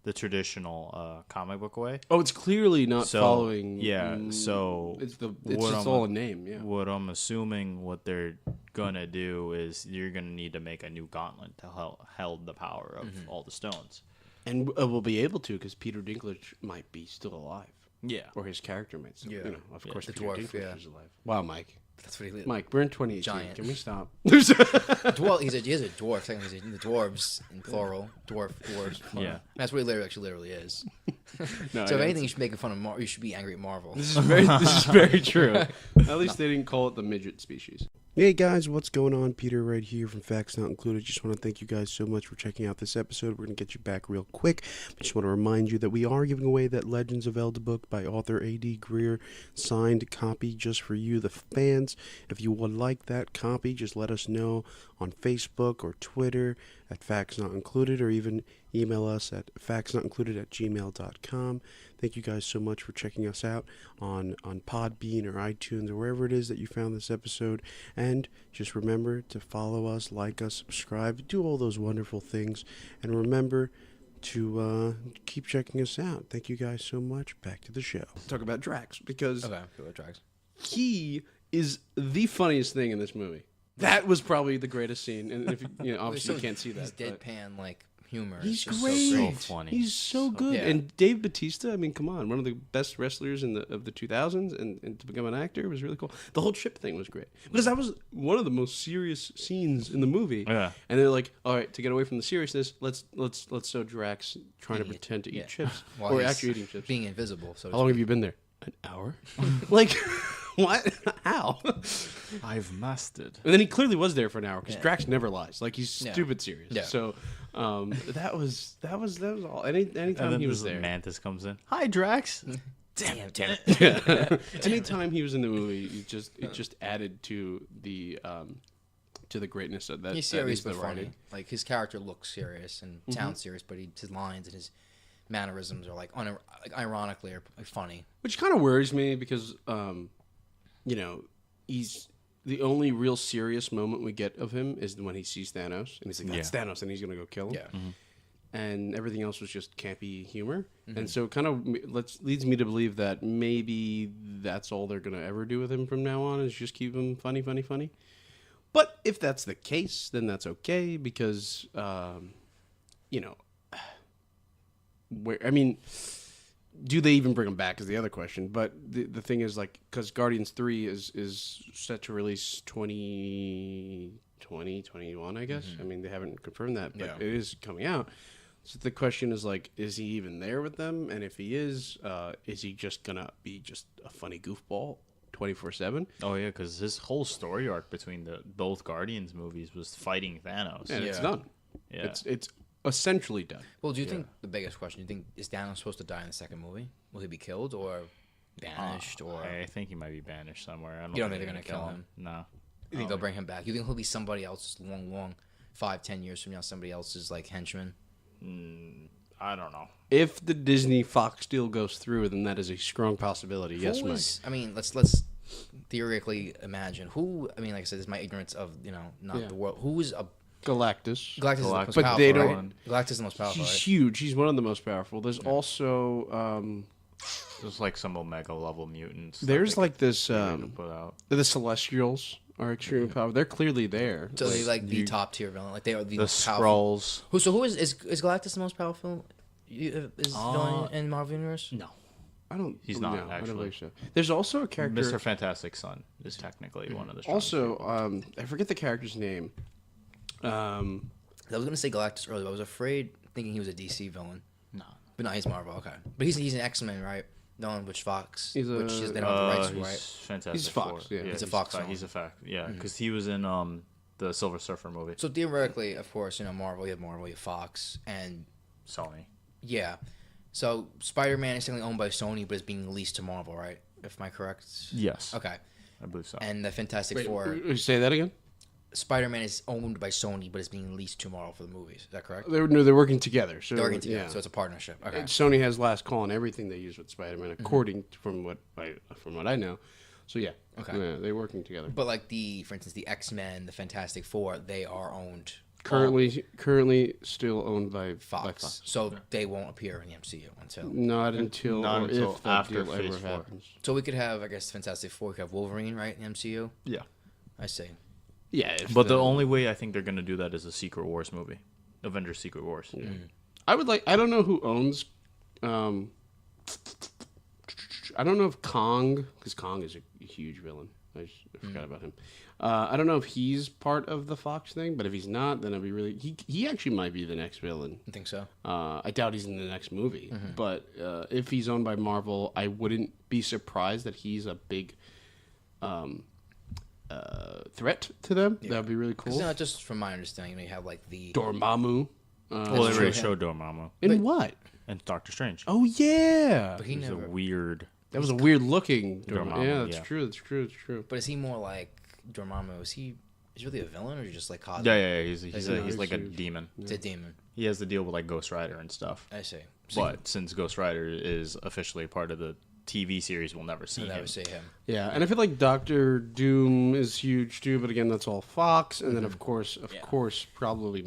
the traditional comic book way. Oh, it's clearly not following. Yeah, so it's just all a name. Yeah. What I'm assuming what they're gonna do is you're gonna need to make a new gauntlet to held the power of all the stones. And we'll be able to because Peter Dinklage might be still alive. Yeah. Or his character might still. Yeah. Of course, The Peter dwarf, Dinklage is alive. Wow, Mike. That's what he did. Mike, we're in 2018. Giant. Can we stop? Well, he is a dwarf. Technically, he's the dwarves in plural. Dwarves. Yeah. That's what he literally is. No, So if anything, you should make fun of Marvel. You should be angry at Marvel. This is very true. At least they didn't call it the midget species. Hey guys, what's going on? Peter right here from Facts Not Included. Just want to thank you guys so much for checking out this episode. We're going to get you back real quick. I just want to remind you that we are giving away that Legends of Zelda book by author A.D. Greer, signed copy just for you, the fans. If you would like that copy, just let us know on Facebook or Twitter at Facts Not Included, or even email us at factsnotincluded@gmail.com. Thank you guys so much for checking us out on Podbean or iTunes or wherever it is that you found this episode. And just remember to follow us, like us, subscribe, do all those wonderful things. And remember to keep checking us out. Thank you guys so much. Back to the show. Talk about Drax because he is the funniest thing in this movie. That was probably the greatest scene. And if obviously you can't see that. He's deadpan like humor. He's It's great. So So great. funny. He's so good. Yeah. And Dave Bautista, I mean, come on, one of the best wrestlers of the 2000s, and to become an actor was really cool. The whole chip thing was great because that was one of the most serious scenes in the movie. Yeah. And they're like, all right, to get away from the seriousness, let's show Drax trying to Eating it. pretend to eat Yeah. chips While or he's actually eating chips. Being invisible. So to How long have speak. you been there? An hour? Like, what? How? I've mastered. And then he clearly was there for an hour because Drax never lies. Like, he's Yeah. stupid serious. Yeah. So that was all. Anytime And then he was this there. Mantis comes in. Hi, Drax. Damn it. Anytime he was in the movie, it just added to the greatness of that. He's that serious is the but funny. writing. Like his character looks serious and sounds serious, but his lines and his mannerisms are like ironically are funny. Which kind of worries me because he's the only real serious moment we get of him is when he sees Thanos and he's like, that's Thanos, and he's gonna go kill him. Yeah. And everything else was just campy humor. And so it kind of leads me to believe that maybe that's all they're going to ever do with him from now on is just keep him funny. But if that's the case, then that's okay because, do they even bring him back is the other question. But the thing is, like, because Guardians 3 is set to release 2021, I guess. I mean, they haven't confirmed that, but it is coming out. So the question is, like, is he even there with them? And if he is he just going to be just a funny goofball 24/7? Oh yeah, because his whole story arc between both Guardians movies was fighting Thanos. And it's done. Yeah. It's essentially done. Well, do you think the biggest question? Do you think is Thanos supposed to die in the second movie? Will he be killed or banished? Or I think he might be banished somewhere. I don't you don't think think they're gonna kill him? No. You think they'll bring him back? You think he'll be somebody else's long 5-10 years from now? Somebody else's like henchman? I don't know. If the Disney Fox deal goes through, then that is a strong possibility. Yes, Who Mike. is? I mean, let's theoretically imagine who. I mean, like I said, this is my ignorance of not the world. Who is a Galactus. Galactus is the most But powerful, they right? don't- Galactus is the most powerful, He's right? huge. He's one of the most powerful. There's also There's like some Omega level mutants. that there's they like this could put out. the Celestials are extremely powerful. They're clearly there. So they like the top tier villain. Like they are the The most powerful. Skrulls. Who is Galactus the most powerful? Villain in Marvel Universe? No. I don't. He's not, no, I don't actually. believe so. There's also a character. Mr. Fantastic's son is technically one of the strongest Also, people. I forget the character's name. I was gonna say Galactus earlier. But I was afraid, thinking he was a DC villain. No. But no, he's Marvel. Okay, but he's an X-Men, right? The one which Fox, He's a- which is, they don't have the rights to, he's right? Fantastic He's Fox, Four. yeah. He's a Fox villain. He's a fact. Yeah, because he was in the Silver Surfer movie. So theoretically, of course, Marvel. You have Fox, and Sony. yeah. So Spider-Man is technically owned by Sony, but is being leased to Marvel, right? If am I correct? Yes. Okay. I believe so. And the Fantastic Four, Say that again. Spider-Man is owned by Sony, but is being leased to Marvel for the movies. Is that correct? They're working together. So They're working together, yeah. so it's a partnership. Okay. Sony has last call on everything they use with Spider-Man, according from what I know. So yeah, Okay. yeah, they're working together. But like for instance, the X-Men, the Fantastic Four, they are owned Currently still owned by Fox. So they won't appear in the MCU until. Not until Not or until if that after deal Phase ever 4. happens. So we could have, I guess, Fantastic Four. We could have Wolverine, right, in the MCU. Yeah. I see. Yeah, if But the only way I think they're going to do that is a Secret Wars movie. Avengers Secret Wars. I would like. I don't know who owns. I don't know if Kong, because Kong is a huge villain. I forgot about him. I don't know if he's part of the Fox thing, but if he's not, then it'd be really. He actually might be the next villain. I think so. I doubt he's in the next movie, but if he's owned by Marvel, I wouldn't be surprised that he's a big threat to them. That would be really cool. Because just from my understanding, you have like the Dormammu. Well, they true. already showed Dormammu In what? and Doctor Strange. Oh yeah, but he He's a never. that weird. was a weird looking Dormammu. Dormammu, Yeah, that's yeah. true. That's true. That's true. But is he more like Dormammu? Is he really a villain, or is he just like cosmic? Yeah. He's He's like a huge. demon. It's a demon. He has to deal with like Ghost Rider and stuff. I see. So But since Ghost Rider is officially part of the TV series, we'll never see I him. never see him. Yeah, and I feel like Doctor Doom is huge too, but again, that's all Fox, and then of course, probably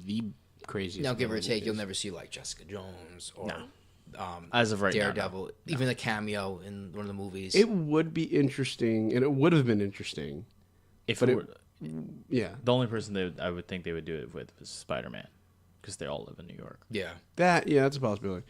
the craziest. Now, give or villain take, you'll is- never see like Jessica Jones or As of right now, no. Daredevil, even a cameo in one of the movies. It would be interesting, and it would have been interesting. If But it it- were, Yeah, the only person I would think they would do it with is Spider-Man, because they all live in New York. yeah. that's a possibility.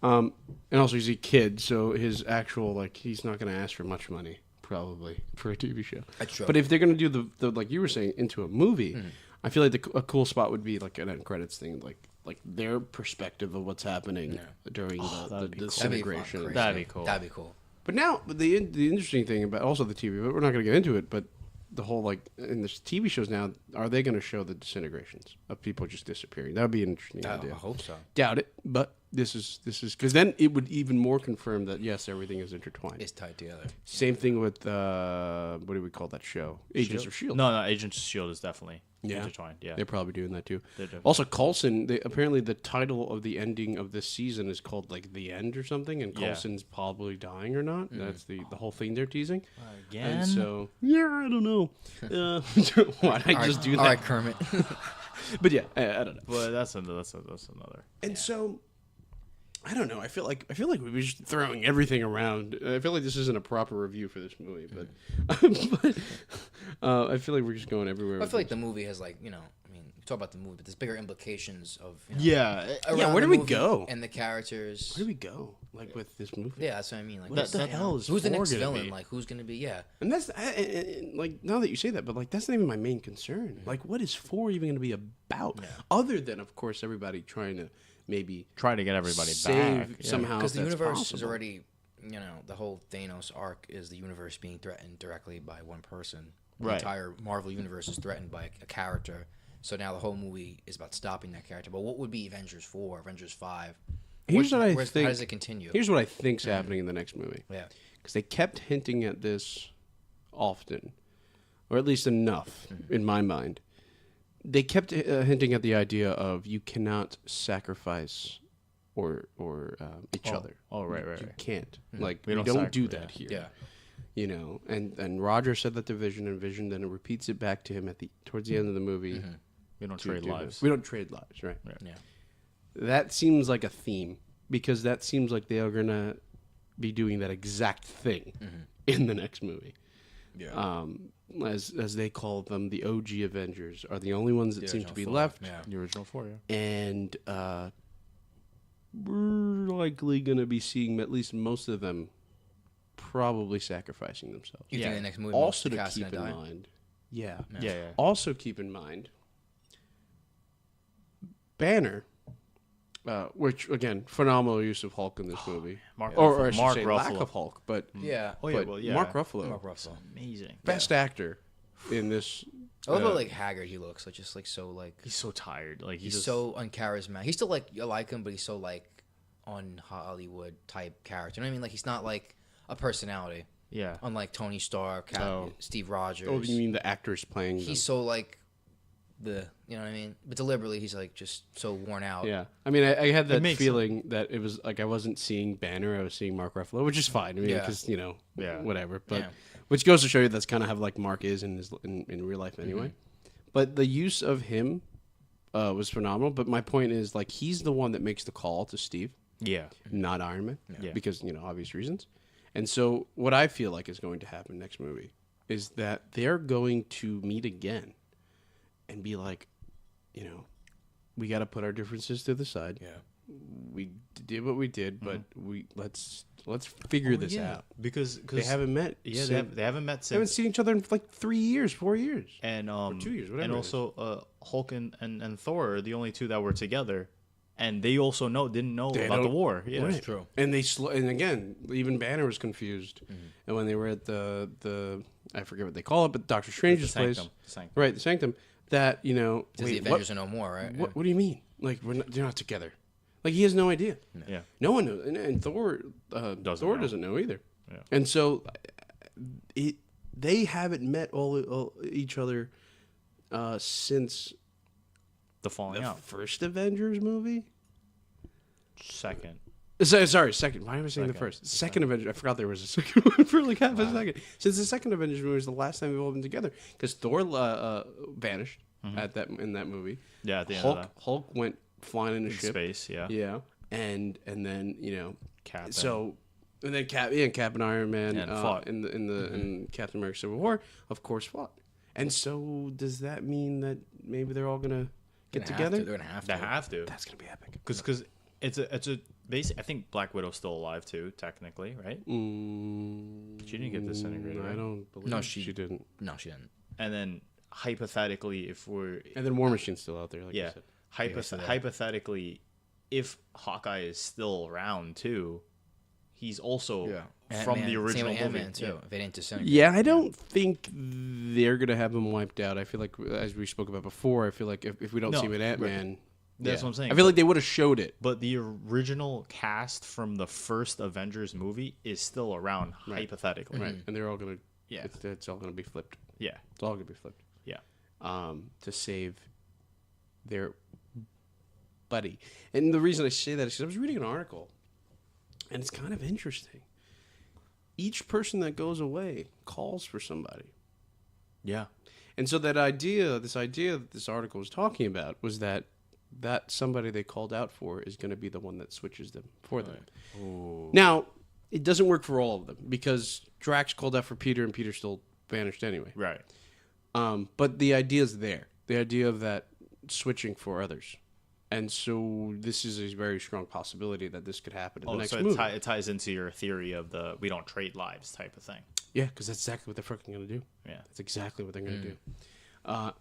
And also, he's a kid, so his actual he's not going to ask for much money probably for a TV show. That's true. But if they're going to do the like you were saying into a movie, I feel like a cool spot would be like an end credits thing, like their perspective of what's happening during the that'd be cool. disintegration. Crazy. That'd be cool. That'd be cool. But now the interesting thing about also the TV, but we're not going to get into it. But the whole in the TV shows now, are they going to show the disintegrations of people just disappearing? That would be an interesting I idea. hope so. Doubt it, but this is because then it would even more confirm that yes, everything is intertwined. It's tied together. Same thing with what do we call that show? Agents of Shield. No, Agents of Shield is definitely Yeah. intertwined. Yeah. They're probably doing that too. They're definitely- Also, Coulson. Apparently, the title of the ending of this season is called The End or something, and Yeah. Coulson's probably dying or not. That's the whole thing they're teasing. Again? And so I don't know. Why did I just do that? All right, Kermit. But yeah, I don't know. But that's another. And so, I don't know. I feel like we were just throwing everything around. I feel like this isn't a proper review for this movie, but I feel like we're just going everywhere. I feel like the movie has I mean, you talk about the movie, but there's bigger implications of Yeah. around where the do we movie go? and the characters. Where do we go? With this movie? Yeah, that's what I mean. Like, What the hell is who's the 4 next gonna villain? be? Like, who's gonna be? Yeah, And that's now that you say that, but that's not even my main concern. Like, what is 4 even going to be about? Other than, of course, everybody trying to maybe Try to get everybody save back. Yeah. somehow. because the if that's universe is possible. already, the whole Thanos arc is the universe being threatened directly by one person. The Right. entire Marvel universe is threatened by a character. So now the whole movie is about stopping that character. But what would be Avengers 4, Avengers 5? Here's what I How think. does it continue? Here's what I think's happening in the next movie. Yeah. Because they kept hinting at this often, or at least enough in my mind. They kept hinting at the idea of you cannot sacrifice or each other. Oh, right. You can't. Like We we don't don't do that here. Yeah. You know, and Roger said that to Vision, and Vision then repeats it back to him towards the end of the movie. We don't to trade do lives. this. We don't trade lives, right? Yeah. That seems like a theme because that seems like they are gonna be doing that exact thing in the next movie. Yeah. As they call them, the OG Avengers are the only ones that The seem to original be 4, left, Yeah. The original 4, yeah. and we're likely gonna be seeing at least most of them probably sacrificing themselves. You Yeah. think the next movie Also most to of the cast keep in gonna die? mind, yeah. Yeah. Also keep in mind, Banner, which again, phenomenal use of Hulk in this movie, Mark or I should Mark say lack Ruffalo. of Hulk, but Yeah. Oh, yeah, but well, yeah. Mark Ruffalo, Mark Ruffalo. Amazing. best actor in this. I love how like haggard he looks. Like just like so like He's so tired. Like he's so uncharismatic. He's still like you like him, but he's so like un Hollywood type character. You know what I mean? Like he's not like a personality. Yeah. Unlike Tony Stark, Oh. Steve Rogers. Oh, you mean the actors playing? He's so like you know what I mean? But deliberately, he's like just so worn out. yeah. I mean, I had that makes feeling that it was like I wasn't seeing Banner, I was seeing Mark Ruffalo, which is fine. I mean, Yeah. because Yeah. whatever. But Yeah. which goes to show you that's kind of how like Mark is in real life anyway. But the use of him was phenomenal. But my point is like he's the one that makes the call to Steve, Yeah. not Iron Man, Yeah. because obvious reasons. And so what I feel like is going to happen next movie is that they're going to meet again and be like, we got to put our differences to the side. Yeah. We did what we did, but let's figure this out. Because They haven't met. Yeah, since- they haven't met they haven't since. seen each other in like 3 years, 4 years. And 2 years, whatever and it is. also Hulk and Thor are the only two that were together, and they also didn't know They about the don't- war. Yeah, Right. true. And and again, even Banner was confused. And when they were at the I forget what they call it, but Doctor Strange's place, Sanctum. right? The Sanctum. That Because the wait, Avengers are no more, right? what do you mean? Like they're not together. Like he has no idea. Yeah. No one knows, and Thor Doesn't Thor know. doesn't know either. Yeah. And so they haven't met all each other since The falling the out. first Avengers movie. Second. Sorry, second. Why am I saying the Second. first? Second Avengers. I forgot there was a second one for like half a second. Since the second Avengers movie was the last time they've all been together, because Thor vanished in that movie. Yeah, at the end of that. Hulk went flying in a In ship. space. Yeah. Yeah, and then Cap. and then Cap and Iron Man And fought. in Captain America: Civil War, of course, fought. And so does that mean that maybe they're all gonna get together? They're gonna have to. They have to. That's gonna be epic. Because it's a basic. I think Black Widow's still alive too, technically, right? She didn't get disintegrated. I Right? don't believe No, she didn't. No, she didn't. And then hypothetically, if we're And then War Machine's still out there, like yeah, you said. hypothetically, if Hawkeye is still around too, he's also from the original movie. Ant-Man too. Yeah. If they didn't disintegrate. Yeah, I don't think they're gonna have him wiped out. I feel like, as we spoke about before, I feel like if we don't No, see him in Ant-Man, That's what I'm saying. I feel like they would have showed it. But the original cast from the first Avengers movie is still around, hypothetically. Right, and they're all gonna. Yeah. it's all gonna be flipped. Yeah. It's all gonna be flipped. Yeah. To save their buddy. And the reason I say that is because I was reading an article, and it's kind of interesting. Each person that goes away calls for somebody. Yeah. And so this idea that this article was talking about was that somebody they called out for is going to be the one that switches them for them. Ooh. Now, it doesn't work for all of them because Drax called out for Peter and Peter still vanished anyway. Right. But the idea is there. The idea of that switching for others. And so this is a very strong possibility that this could happen in the next so movie. it ties into your theory of the we don't trade lives type of thing. Yeah, because that's exactly what they're fucking going to do. Yeah. That's exactly what they're going to do.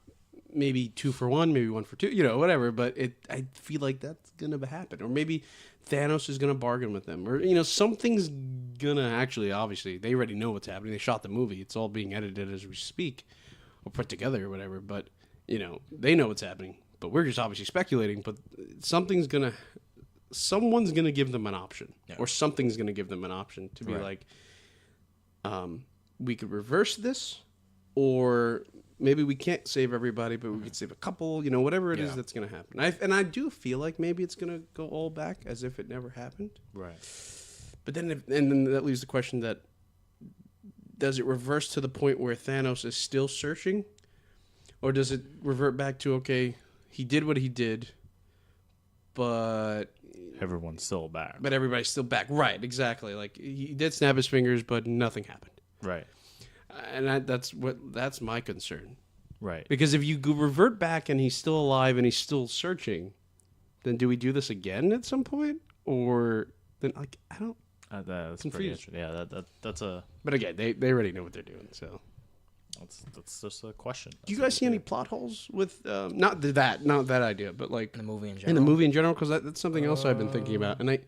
Maybe 2 for 1, maybe 1 for 2, whatever. But I feel like that's going to happen. Or maybe Thanos is going to bargain with them. Or, something's going to actually, obviously, they already know what's happening. They shot the movie. It's all being edited as we speak or put together or whatever. But they know what's happening, but we're just obviously speculating. But someone's gonna give them an option, or something's gonna give them an option to be like, we could reverse this, or maybe we can't save everybody, but we could save a couple. Whatever it is that's gonna happen. I do feel like maybe it's gonna go all back as if it never happened. Right. But then then that leaves the question that, does it reverse to the point where Thanos is still searching? Or does it revert back to, okay, he did what he did, but everyone's still back. But everybody's still back. Right, exactly. Like, he did snap his fingers, but nothing happened. Right. And that's my concern. Right. Because if you revert back and he's still alive and he's still searching, then do we do this again at some point? Or then, like, I don't... that's pretty interesting. Yeah, that's a... But again, they already know what they're doing, so... That's just a question. Do you guys see any plot holes with not that idea, but like in the movie in general? In the movie in general, because that's something else I've been thinking about, and I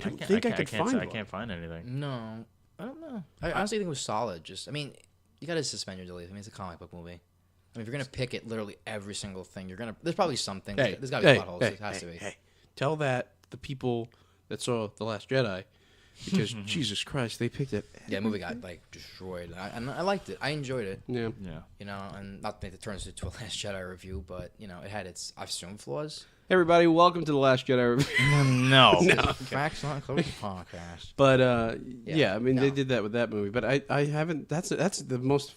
don't think I could find one. I can't find anything. No, I don't know. I honestly think it was solid. Just, I mean, you got to suspend your disbelief. I mean, it's a comic book movie. I mean, if you're gonna pick it, literally every single thing, there's probably something. There's got to be plot holes. It has to be. Hey, tell that the people that saw The Last Jedi. Because Jesus Christ, they picked it. Yeah, the movie got destroyed, and I liked it. I enjoyed it. Yeah. And not that it turns into a Last Jedi review, but it had its, I assume, flaws. Hey everybody, welcome to The Last Jedi review. No, Facts not included podcast. But I mean, they did that with that movie, but I haven't. That's the most,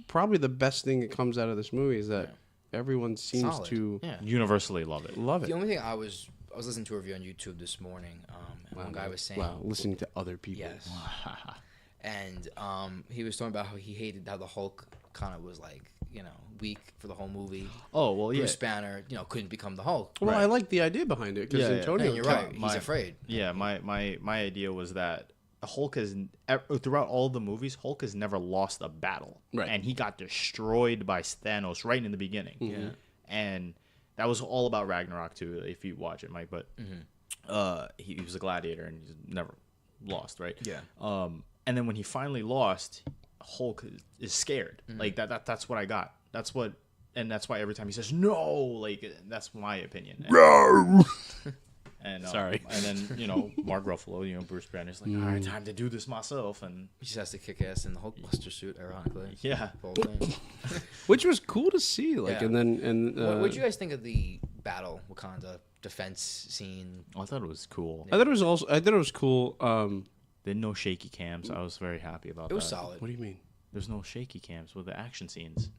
probably the best thing that comes out of this movie is that everyone seems to universally love it. The only thing I was listening to a review on YouTube this morning, and one guy was saying... Wow, listening to other people. Yes. And he was talking about how he hated how the Hulk kind of was like, weak for the whole movie. Oh, well, yeah. Bruce Banner, couldn't become the Hulk. Well, I like the idea behind it, because Antonio... you're right. He's afraid. Yeah, my idea was that Hulk has... Throughout all the movies, Hulk has never lost a battle. Right. And he got destroyed by Thanos right in the beginning. Mm-hmm. Yeah. And... that was all about Ragnarok too, if you watch it, Mike. But he was a gladiator and he's never lost, right? Yeah. And then when he finally lost, Hulk is scared. Like that's what I got. That's why every time he says no, like that's my opinion. And sorry. And then Mark Ruffalo, Bruce Banner's like, all right, time to do this myself, and he just has to kick ass in the Hulkbuster suit, ironically. Yeah. Which was cool to see. Like, and then what do you guys think of the battle Wakanda defense scene? I thought it was cool. I thought it was cool. There no shaky cams. I was very happy about that. It was solid. What do you mean? There's no shaky cams with the action scenes.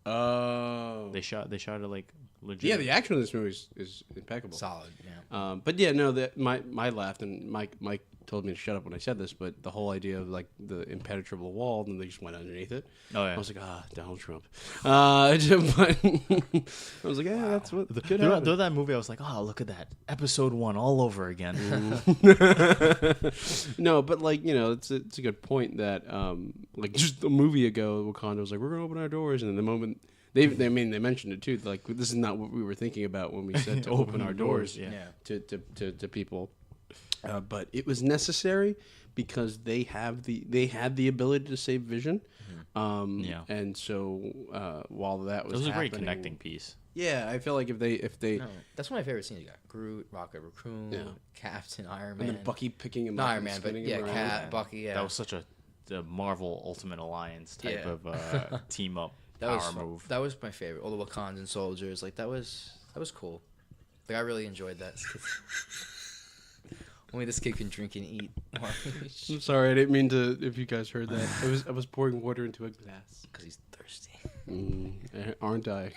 Oh. They shot it like legit. Yeah, the action in this movie is impeccable. Solid. Yeah. But yeah, no, that my laughed, and Mike told me to shut up when I said this, but the whole idea of like the impenetrable wall, and they just went underneath it. Oh yeah. I was like, Donald Trump. But I was like, yeah, that's what could happen. Through that movie, I was like, oh, look at that, episode 1 all over again. No, but like it's a good point that like just a movie ago, Wakanda was like, we're gonna open our doors, and then the moment they mentioned it too, like this is not what we were thinking about when we said to open our doors to people. But it was necessary because they had the ability to save Vision. And so while that was it was a great connecting piece. Yeah, I feel like if they no, that's one of my favorite scenes. You got Groot, Rocket Raccoon, Captain Iron Man, and then Bucky picking him not up, Iron Man, but Cap, Bucky. Yeah, that was such the Marvel Ultimate Alliance type of team up power move. That was my favorite. All the Wakandan soldiers, like that was cool. Like I really enjoyed that. Only this kid can drink and eat. I'm sorry, I didn't mean to. If you guys heard that, I was pouring water into a glass because he's thirsty. Aren't I?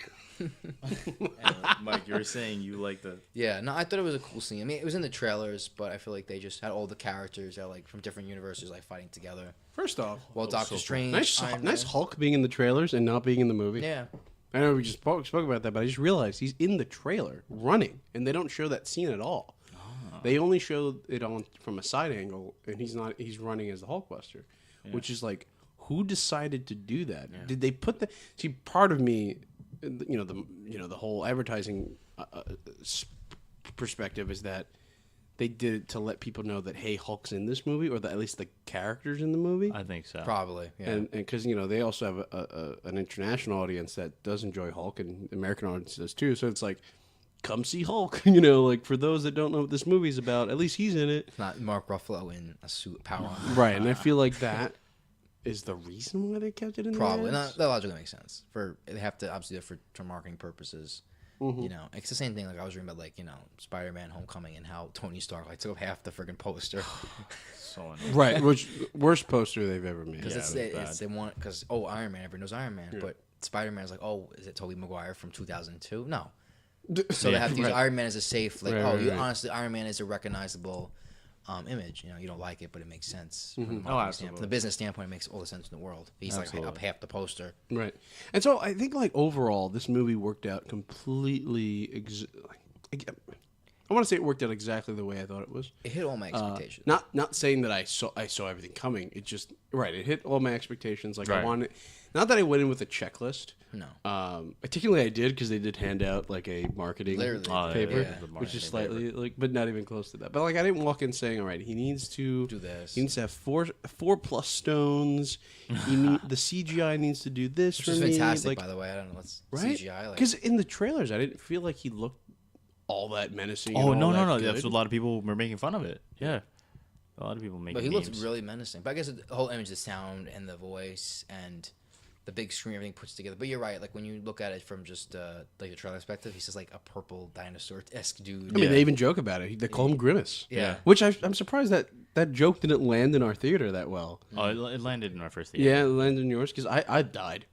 Mike, you were saying you like the... Yeah, no, I thought it was a cool scene. I mean, it was in the trailers, but I feel like they just had all the characters that like from different universes like fighting together. First off, well, Doctor Strange, nice Hulk being in the trailers and not being in the movie. Yeah. I know we just spoke about that, but I just realized he's in the trailer running, and they don't show that scene at all. They only show it from a side angle, and he's running as the Hulkbuster, which is like, who decided to do that? Yeah. Did they put the... See, part of me, the whole advertising perspective is that they did it to let people know that, hey, Hulk's in this movie, or that at least the characters in the movie. I think so. Probably, yeah. And because, they also have an international audience that does enjoy Hulk, and the American audience does too. So it's like, come see Hulk. Like, for those that don't know what this movie's about, at least he's in it. It's not Mark Ruffalo in a suit, power on. Right, and I feel like that is the reason why they kept it in Probably. there. That logically makes sense. They have to obviously do it for marketing purposes. It's the same thing. Like I was reading about, Spider-Man: Homecoming and how Tony Stark took up half the friggin' poster. So annoying. Right, which worst poster they've ever made. Because they want Iron Man. Everyone knows Iron Man, but Spider-Man's like, oh, is it Tobey Maguire from 2002? No. So they have to use Iron Man as a safe. Honestly, Iron Man is a recognizable image. You don't like it, but it makes sense. From the absolutely. From the business standpoint, it makes all the sense in the world. He's up half the poster. Right. And so I think, overall, this movie worked out completely. I want to say it worked out exactly the way I thought it was. It hit all my expectations. Not saying that I saw everything coming. It just it hit all my expectations. Right. I wanted. Not that I went in with a checklist. No. Particularly I did, because they did hand out a marketing paper, which is slightly but not even close to that. But I didn't walk in saying, all right, he needs to do this. He needs to have four plus stones. The CGI needs to do this. Which is fantastic, by the way. I don't know what's CGI. Because in the trailers, I didn't feel like he looked all that menacing. Oh, and all no. that That's what a lot of people were making fun of it. Yeah. A lot of people making But he memes. looks really menacing. But I guess the whole image, the sound and the voice and the big screen, everything puts together. But you're right. When you look at it from just the trailer perspective, he's just a purple dinosaur-esque dude. I mean, they even joke about it. They call him Grimace. Yeah. Which I'm surprised that joke didn't land in our theater that well. Oh, it landed in our first theater. Yeah, it landed in yours, because I died.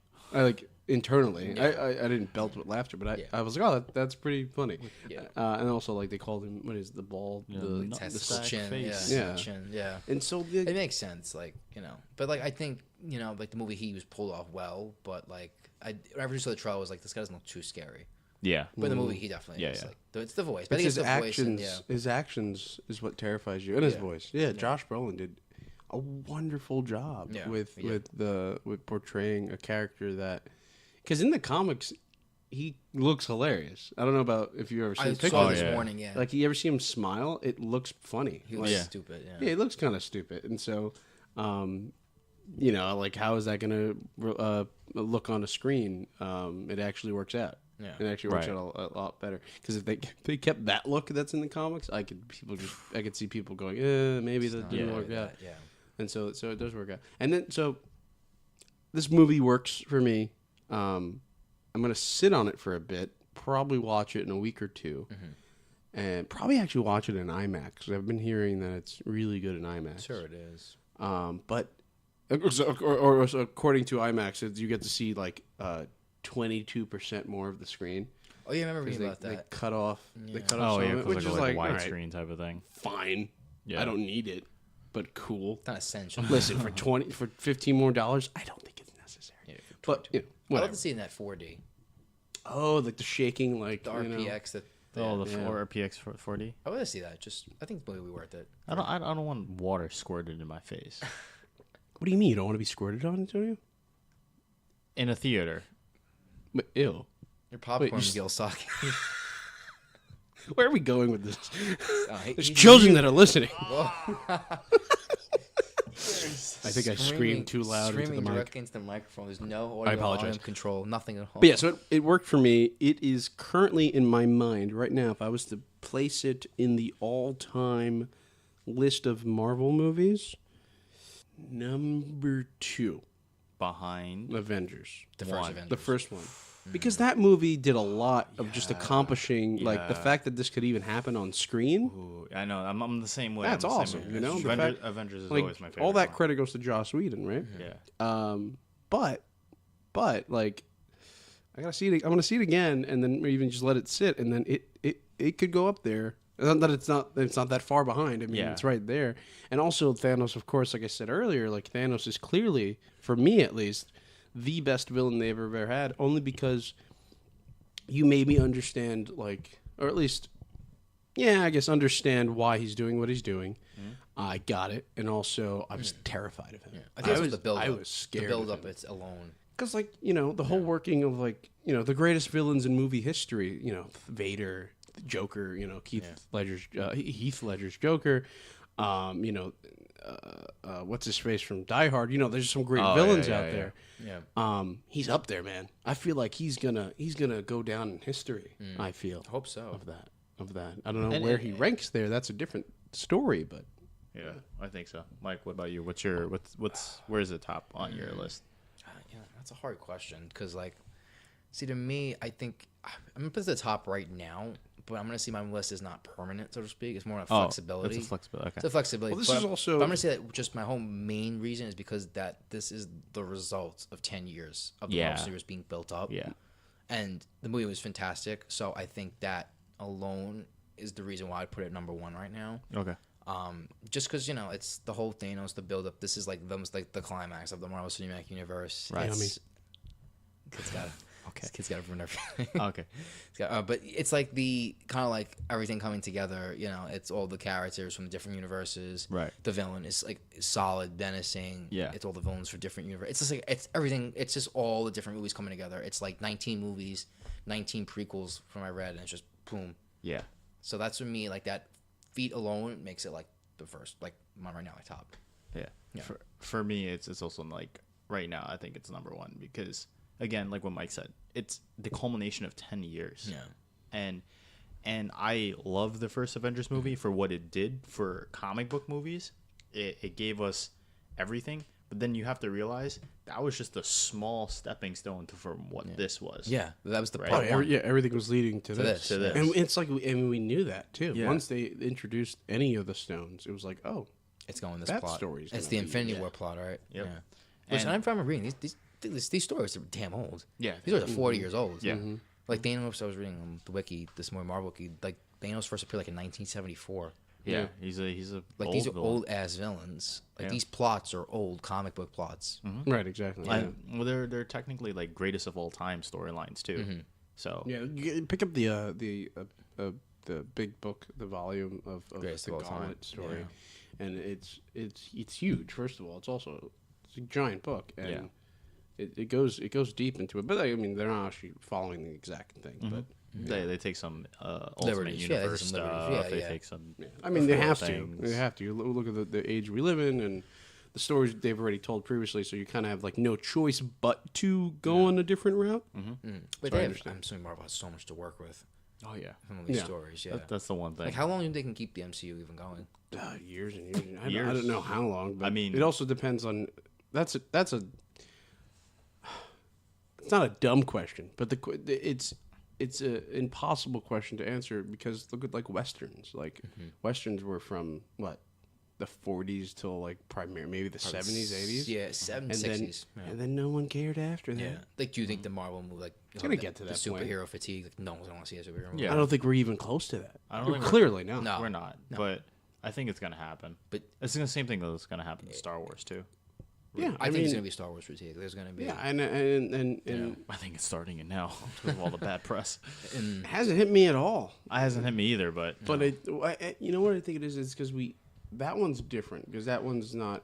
Internally. Yeah. I didn't belt with laughter, but I was like, oh, that's pretty funny. Yeah. And also, they called him, what is the ball? The chin. face. Yeah. Chin, yeah. And so it makes sense, But I think, the movie, he was pulled off well, but whenever you saw the trailer, I was like, this guy doesn't look too scary. Yeah. But in the movie, he definitely is. It's the voice. But I think his it's the actions, voice. his actions is what terrifies you, and his voice. Yeah, Josh Brolin did a wonderful job with portraying a character that, because in the comics, he looks hilarious. I don't know about if you ever seen pictures. I saw this morning, yeah. You ever see him smile? It looks funny. He looks stupid, yeah. Yeah, it looks kind of stupid. And so, how is that going to look on a screen? It actually works out. Yeah. It actually works out a lot better. Because if they kept that look that's in the comics, I could see people going, maybe that didn't work out. Yeah. And so it does work out. And then, so this movie works for me. I'm going to sit on it for a bit, probably watch it in a week or two, and probably actually watch it in IMAX. I've been hearing that it's really good in IMAX. Sure it is. But according to IMAX, you get to see 22% more of the screen. Oh, yeah, I remember reading about that. They cut off some of it, which is a widescreen right, type of thing. Fine. Yeah. I don't need it, but cool. It's not essential. Listen, for $15 more, I don't think it's necessary. Yeah, but I'd love to see it in that 4D. Oh, the shaking, the RPX. The 4RPX 4D. I want to see that. I think the movie would be worth it. I don't want water squirted in my face. What do you mean? You don't want to be squirted on, Antonio? In a theater. But ew. Your popcorn gill socket. Where are we going with this? There's children that are listening. I think I screamed too loud into the mic. Directly into the microphone. There's no audio volume control, nothing at all. But yeah, so it worked for me. It is currently in my mind right now. If I was to place it in the all-time list of Marvel movies, number 2 behind Avengers. The first Avengers. The first one. Because that movie did a lot of just accomplishing, the fact that this could even happen on screen. Ooh, I know. I'm the same way. That's awesome. Avengers is always my favorite. All that credit goes to Joss Whedon, right? Yeah. But I gotta see it. I'm gonna see it again, and then even just let it sit, and then it could go up there. That it's not that far behind. I mean, it's right there. And also ThAnos, of course, like I said earlier, ThAnos is clearly, for me at least, the best villain they've ever had, only because you made me understand, or at least, I guess understand why he's doing what he's doing. I got it, and also I was terrified of him. I think the build-up. I was scared. The build-up, it's alone. Because, the whole working of, the greatest villains in movie history, Vader, Joker, Heath Ledger's Joker, what's his face from Die Hard. There's some great villains out there. Yeah. He's up there, man. I feel like he's gonna go down in history. I feel. I hope so. Of that. I don't know where he ranks there. That's a different story, but yeah, I think so. Mike, what about you? Where's the top on your list? Yeah, that's a hard question because, to me, I think I'm gonna put it at the top right now, but I'm gonna see my list is not permanent, so to speak. It's more of flexibility. It's a flexibility. Okay. It's a flexibility. Well, this is also. But I'm gonna say that just my whole main reason is because that this is the result of 10 years of the Marvel Universe being built up. Yeah. And the movie was fantastic, so I think that alone is the reason why I put it number 1 right now. Okay. Just because it's the whole Thanos, the build up. This is the climax of the Marvel Cinematic Universe. Right. Kids gotta ruin everything. Okay. But it's the kind of everything coming together. It's all the characters from different universes. Right. The villain is solid, menacing. Yeah. It's all the villains for different universes. It's just it's everything. It's just all the different movies coming together. It's 19 movies, 19 prequels from I read, and it's just boom. Yeah. So that's for me that feat alone makes it the first mine right now top. Yeah. Yeah. For me, it's also right now I think it's number 1 because again, like what Mike said, it's the culmination of 10 years. Yeah. And I love the first Avengers movie for what it did for comic book movies. It gave us everything, but then you have to realize that was just a small stepping stone from what this was. Yeah, that was the Right. part one. Everything was leading to this. To this. And it's we knew that too. Yeah. Once they introduced any of the stones, it was like, oh, It's going this that plot. story's It's gonna the be- Infinity War plot, right? Yep. Yeah. And- Which I'm from reading these stories are damn old. Yeah. These stories are 40 years old. Yeah. Like Thanos, I was reading the wiki, this more Marvel wiki. Thanos first appeared in 1974. Yeah. He's a These are villain. old ass villains. Yeah. These plots are old comic book plots. Right, exactly. Yeah. Well, they're technically greatest of all time storylines too. So Pick up the big book, the volume of Greatest the of all time. Gauntlet story, and it's huge. First of all, it's a giant book, and it goes deep into it. But they're not actually following the exact thing, but. they take some Ultimate Liberties. Yeah, they take Universe some liberties. stuff. Yeah, They yeah. take some. They have things. to. They have to. You look at the age we live in and the stories they've already told previously, so you kind of have no choice but to go on a different route. But So I I'm understand. assuming Marvel has so much to work with Oh yeah. from all these Yeah. stories. Yeah. That's the one thing. How long do they can keep the MCU even going? Years and years. I Years. don't know how long, but I mean- it also depends on. That's a. It's not a dumb question, but it's an impossible question to answer because look at westerns. Westerns were from what, the 40s till primarily maybe the 70s, 80s. Yeah, 70s, and 60s. and then no one cared after that. Yeah. Do you think the Marvel movie, gonna get to the that point. superhero fatigue? No one's gonna want to see a superhero movie. Yeah. I don't think we're even close to that. I don't think we're- Clearly not. No. We're not, but I think it's gonna happen. But It's the same thing that's gonna happen to Star Wars too. Yeah, I think it's gonna be Star Wars fatigue. There's gonna be. Yeah, and I think it's starting it now with all the bad press. it hasn't hit me at all. It hasn't hit me either, but You know what I think it is? It's because that one's different because that one's not.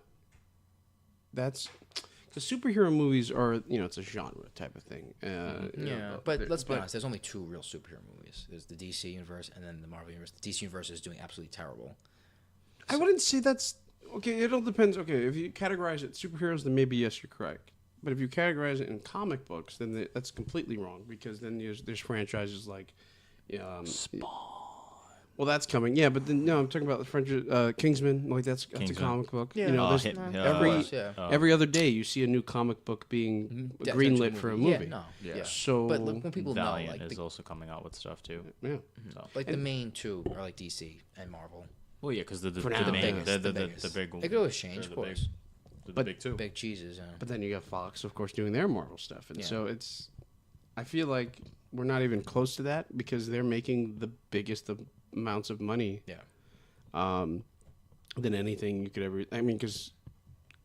That's the superhero movies are it's a genre type of thing. But let's be honest. There's only 2 real superhero movies. There's the DC universe and then the Marvel universe. The DC universe is doing absolutely terrible. I wouldn't say that's okay. It all depends. Okay, if you categorize it superheroes, then maybe yes, you're correct. But if you categorize it in comic books, then that's completely wrong because then there's franchises like. Well, that's coming. Yeah, but then no, I'm talking about the French Kingsman. That's a Kingsman. comic book. Yeah. There's every Yeah. every other day you see a new comic book being greenlit for a movie. Yeah, no. Yeah. Yeah. So But when people Valiant know, is also coming out with stuff too. yeah, So. the main 2 are DC and Marvel. Well, yeah, because the For now. main, The the biggest. big one. It could always change, of the course. Big, the But- big 2. Big cheeses. Yeah. but then you got Fox, of course, doing their Marvel stuff, and Yeah. so I feel like we're not even close to that because they're making the biggest amounts of money. Yeah. Than anything you could ever. I mean, because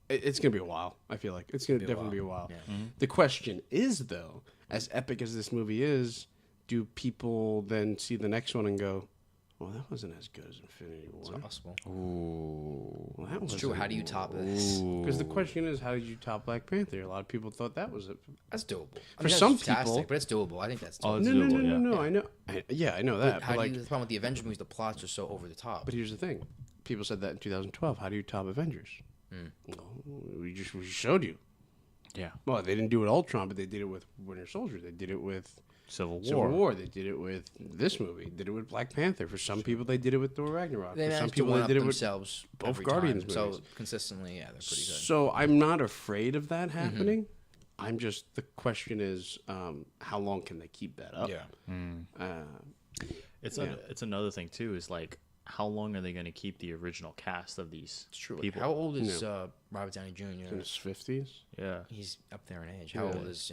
it's gonna be a while. I feel like it's gonna definitely be a while. Yeah. The question is, though, as epic as this movie is, do people then see the next one and go, Well, that wasn't as good as Infinity War. It's possible. Ooh. Well, that was True. How do you top this? Because the question is, how did you top Black Panther? A lot of people thought that was it. That's doable. For some fantastic, people, but it's doable. I think that's Oh, doable. it's No, doable, yeah. no. I know. I know that. How But do you, the problem with the Avengers movies, the plots are so over the top. But here's the thing: people said that in 2012. How do you top Avengers? Well, we showed you. Yeah. Well, they didn't do it with Ultron, but they did it with Winter Soldier. They did it with Civil War. Civil War. They did it with this movie. Did it with Black Panther. For some people, they did it with Thor Ragnarok. They For some managed to people, one they up did it with themselves both every Guardians time. movies. So consistently, yeah, they're pretty good. So I'm not afraid of that happening. I'm just, the question is, how long can they keep that up? Yeah. It's another thing too. Is like, how long are they going to keep the original cast of these It's true. people? How old is Robert Downey Jr.? In his 50s. Yeah. He's up there in age. How old is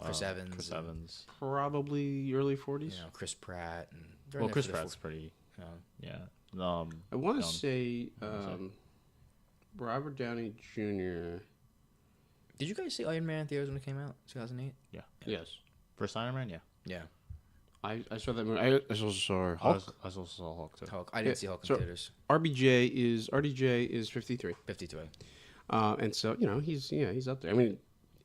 Chris Evans? Chris Evans. Probably early 40s. Chris Pratt. And they're Well, in there Chris for the Pratt's pretty. Yeah. I want to young. say Robert Downey Jr. Did you guys see Iron Man in theaters when it came out? 2008. Yeah. Yes. First Iron Man. Yeah. Yeah. I saw that movie. I also saw Hulk. I also saw Hulk too. Hulk. I didn't see Hulk in so- theaters. RDJ is 53. 53. And so, he's up there. I mean,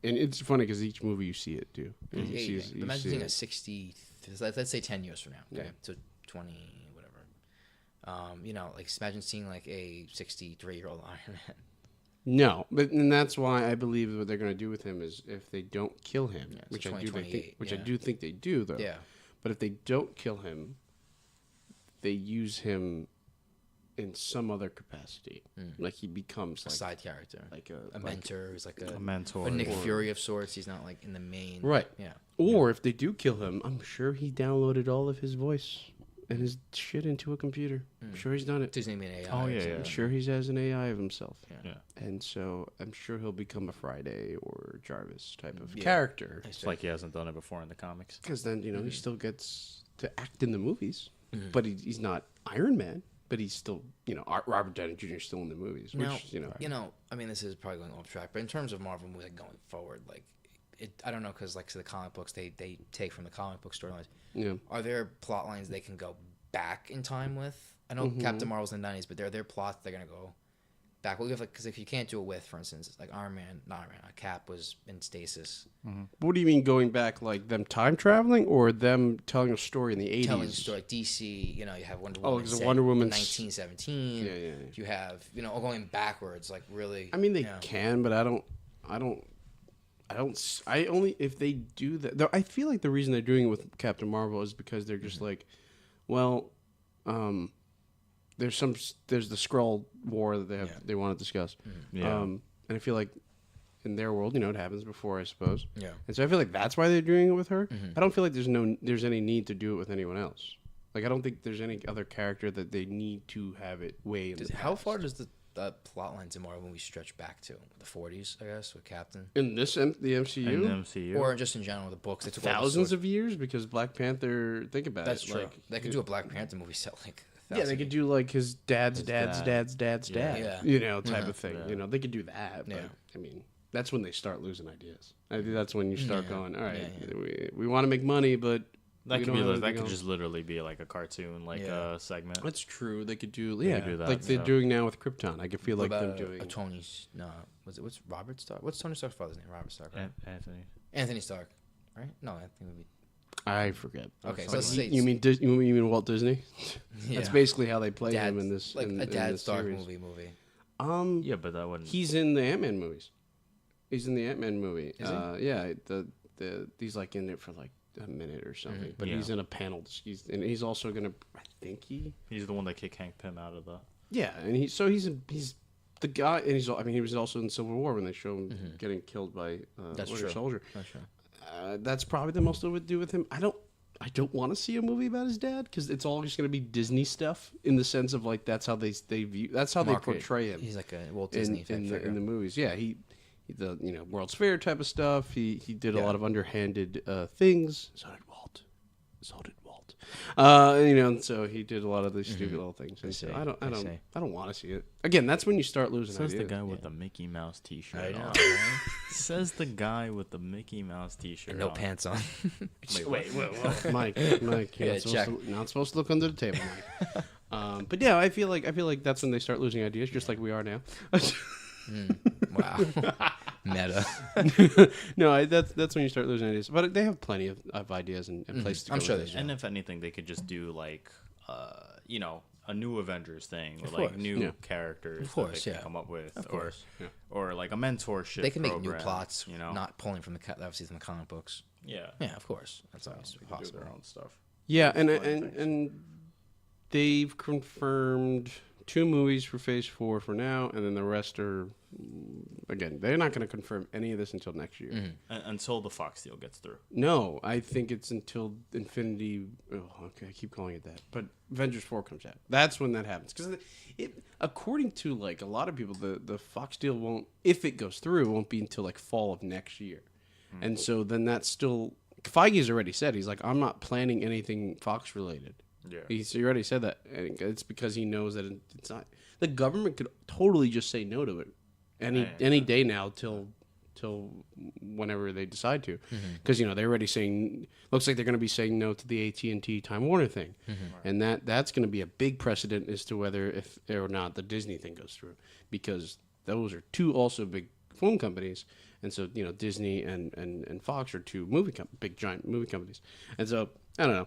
and it's funny because each movie you see it too. You Yeah, see yeah. his- you Imagine see seeing it. a 60. Let's say 10 years from now. Okay. Yeah. So 20, whatever. Like imagine seeing like a 63-year-old Iron Man. No, and that's why I believe what they're going to do with him is if they don't kill him, Yeah, so which I do think, 2028, I do think they do though. Yeah. But if they don't kill him, they use him in some other capacity. Like he becomes A like side character. like A mentor. He's like A mentor. a Nick or- Fury of sorts. He's not like in the main. right. Yeah. Or if they do kill him, I'm sure he downloaded all of his voice and his shit into a computer. I'm sure he's done it. His name being AI. Oh, yeah, so- yeah. I'm sure he has an AI of himself. Yeah. And so I'm sure he'll become a Friday or Jarvis type of Yeah. character. It's like he hasn't done it before in the comics. Because then, he still gets to act in the movies. Mm-hmm. But he's not Iron Man. But he's still, Robert Downey Jr. is still in the movies. Now, Which, I mean, this is probably going off track, but in terms of Marvel movies like, going forward, like, I don't know, because like so the comic books, they take from the comic book storylines. yeah. Are there plot lines they can go back in time with? I know Captain Marvel's in the 90s, but there plots they're gonna go back. Well, because if you can't do it with, for instance, like Iron Man, Cap was in stasis, What do you mean going back, like them time traveling or them telling a story in the 80s? telling the story. Like DC, you have Wonder Oh, Woman. because set Wonder in Woman's- 1917. Yeah. You have going backwards, like really. I mean, they yeah. can, but I only, if they do that, though, I feel like the reason they're doing it with Captain Marvel is because they're just like, well, there's the Skrull War that they want to discuss. Yeah. And I feel like in their world, it happens before, I suppose. Yeah. And so I feel like that's why they're doing it with her. I don't feel like there's any need to do it with anyone else. Like I don't think there's any other character that they need to have it way in the How past. far does the plot lines in Marvel movies stretch back to? The 40s, I guess, with Captain? In the MCU? In the MCU. Or just in general, the books. They took all the Thousands source- of years, because Black Panther, think about That's it. true. Like, They could do a Black Panther movie set like yeah, they could do like his dad's dad. dad, Yeah. type of thing. Yeah. They could do that. But, Yeah. I mean, that's when they start losing ideas. I think that's when you start going, all right, Yeah. we want to make money, but That we could don't be have that anything could else. just literally be like a cartoon, like Yeah. a segment. That's true. They could do, could do that, like they're yeah. doing now with Krypton. I could feel What like them about doing. a Tony's. No, what's Robert Stark? What's Tony Stark's father's name? Robert Stark, right? Anthony. Anthony Stark, right? No, I think it would be. I forget. Okay, so But let's say you mean you mean Walt Disney? Yeah. That's basically how they play Dad, him in this. like in, a in Dad this Stark series. movie. Yeah, but that wouldn't. He's in the Ant-Man movies. He's in the Ant-Man movie. Is he? Yeah, he's like in it for like a minute or something. But Yeah. he's in a panel. He's also gonna. I think He's the one that kicked Hank Pym out of the. Yeah, and he's the guy, and he was also in Civil War when they show him getting killed by That's Winter true. Soldier. That's true. That's probably the most I would do with him. I don't want to see a movie about his dad because it's all just going to be Disney stuff in the sense of like that's how they view, that's how they portray him. He's like a Walt Disney in figure. the movies. Yeah, he the World's Fair type of stuff. He did a lot of underhanded things. So did Walt. So he did a lot of these stupid little things. And so I see. don't want to see it. Again, that's when you start losing Says ideas. the guy with the Mickey Mouse T-shirt. I know. on. Says the guy with the Mickey Mouse T-shirt. And no on. pants on. Wait. Mike, you're check. not supposed to look under the table, Mike. But yeah, I feel like that's when they start losing ideas, just like we are now. Wow. Meta. No, that's when you start losing ideas. But they have plenty of ideas and places to go. I'm sure with they it. do. And if anything, they could just do like, a new Avengers thing with Of like course. new characters course, that they can yeah. come up with, Of course. or like a mentorship. They can make new program, plots, you know. not pulling from obviously from the comic books. Yeah. Yeah, of course. That's always They can possible. do their own stuff. Yeah, and Fun things. and they've confirmed 2 movies for Phase 4 for now, and then the rest are again. They're not going to confirm any of this until next year. Until the Fox deal gets through. No, I think it's until Infinity. Oh, okay, I keep calling it that, but Avengers 4 comes out. That's when that happens. Because according to like a lot of people, the Fox deal won't, if it goes through, it won't be until like fall of next year. And so then that's still. Feige's already said, he's like, I'm not planning anything Fox related. Yeah. He already said that. And it's because he knows that it's not. The government could totally just say no to it any day now till whenever they decide to, because they're already saying. Looks like they're going to be saying no to the AT&T Time Warner thing, and that's going to be a big precedent as to whether if or not the Disney thing goes through, because those are 2 also big film companies. And so, Disney and Fox are 2 big giant movie companies. And so, I don't know.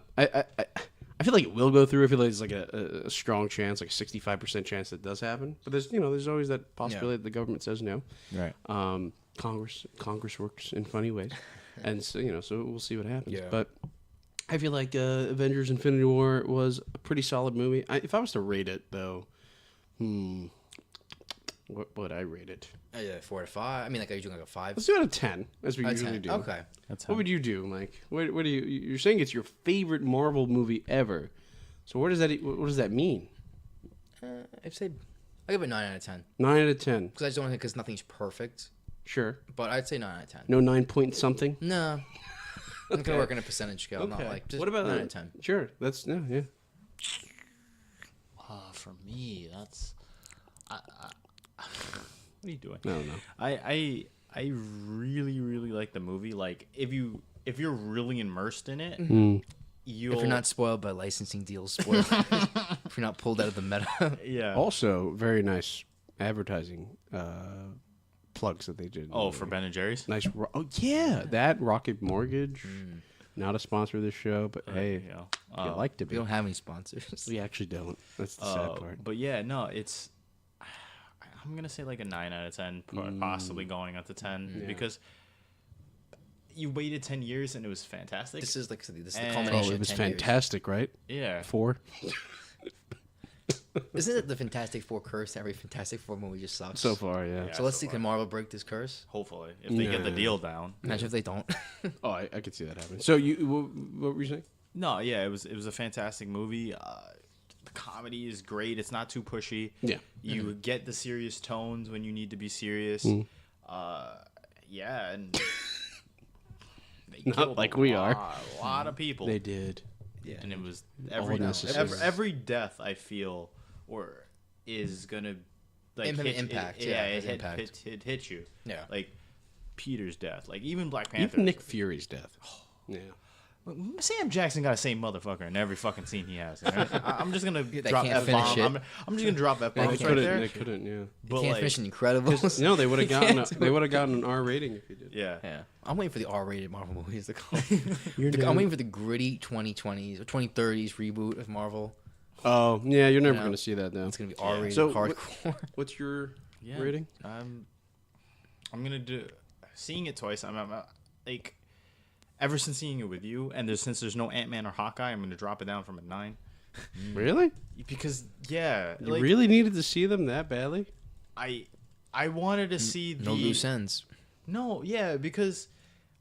I feel like it will go through. I feel like there's like a strong chance, like a 65% chance that does happen. But there's always that possibility that the government says no. Right. Congress works in funny ways. And so, so we'll see what happens. Yeah. But I feel like Avengers Infinity War was a pretty solid movie. If I was to rate it, though, what would I rate it? 4 to 5. I mean, like, are you doing like a 5? Let's do it a 10, as we A usually 10. do. Okay. That's What would you do, Mike? What do you? You're saying it's your favorite Marvel movie ever. So what does that mean? I'd say I give it 9 out of 10 9 out of 10. because I just don't think because nothing's perfect. Sure. But I'd say 9 out of 10. No 9 point something. No. I'm gonna work on a percentage scale, not like just what about 9 out of 10. Sure. That's yeah. For me, that's. What are you doing? No. I really like the movie. Like if you're really immersed in it, you'll. If you're not spoiled by licensing deals, spoiled. If you're not pulled out of the meta. Yeah. Also, very nice advertising plugs that they did. Oh, for Ben and Jerry's. Nice. That Rocket Mortgage. Not a sponsor of this show, but hey, Yeah. you like to We be. don't have any sponsors. We actually don't. That's the sad part. But yeah, no, it's. I'm gonna say like a 9 out of 10, possibly going up to 10 because you waited 10 years and it was fantastic. This is the And- culmination. Oh, it of was 10 years. fantastic, right? Yeah. 4. Isn't it the Fantastic Four curse? Every Fantastic Four movie just sucks. So far, yeah. Yeah. So let's so see, far. can Marvel break this curse? Hopefully, if they get the deal down. Imagine if they don't. Oh, I could see that happening. So what were you saying? No, yeah, it was a fantastic movie. The comedy is great. It's not too pushy. Yeah. You get the serious tones when you need to be serious. Yeah, and they Not killed like a we lot, are. A lot of people. They did. Yeah. And it was All necessary. every death I feel or is gonna like Have an impact, yeah, it has impact. hit you. Yeah. Like Peter's death, like even Black Panther. Even Nick Fury's death. Yeah. Sam Jackson got the same motherfucker in every fucking scene he has. Right? I'm just gonna They drop can't F finish bomb. it. I'm just gonna drop F They bombs right couldn't. there. They couldn't. Yeah. But Can't like, finish an Incredibles. No, they would have gotten. Can't. They would have gotten an R rating if you did. yeah. Yeah, I'm waiting for the R-rated Marvel movies to come. I'm waiting for the gritty 2020s or 2030s reboot of Marvel. Oh, yeah. You're never Yeah. going to see that though. It's gonna be R-rated So, hardcore. What's your Yeah. rating? I'm gonna do seeing it twice. I'm like ever since seeing it with you, and since there's no Ant-Man or Hawkeye, I'm gonna drop it down from a 9 Really? because yeah, You like, really needed to see them that badly? I wanted to see the No loose ends. No, yeah, because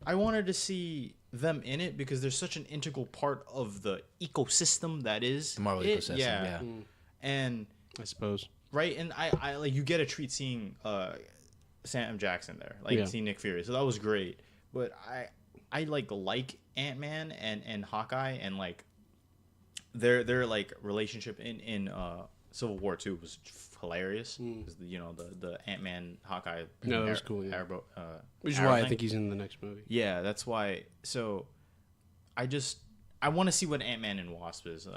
I wanted to see them in it because they're such an integral part of the ecosystem that is The Marvel it. ecosystem. Yeah. Yeah. And I suppose. right, and I like you get a treat seeing Sam Jackson there, like Yeah. seeing Nick Fury, so that was great. But I like Ant-Man and Hawkeye, and like their like relationship in Civil War 2 was hilarious. 'Cause, you know, the Ant-Man Hawkeye. No, that was cool. Yeah. Which is arrow why I thing. think he's in the next movie. Yeah, that's why. So, I want to see what Ant-Man and Wasp is.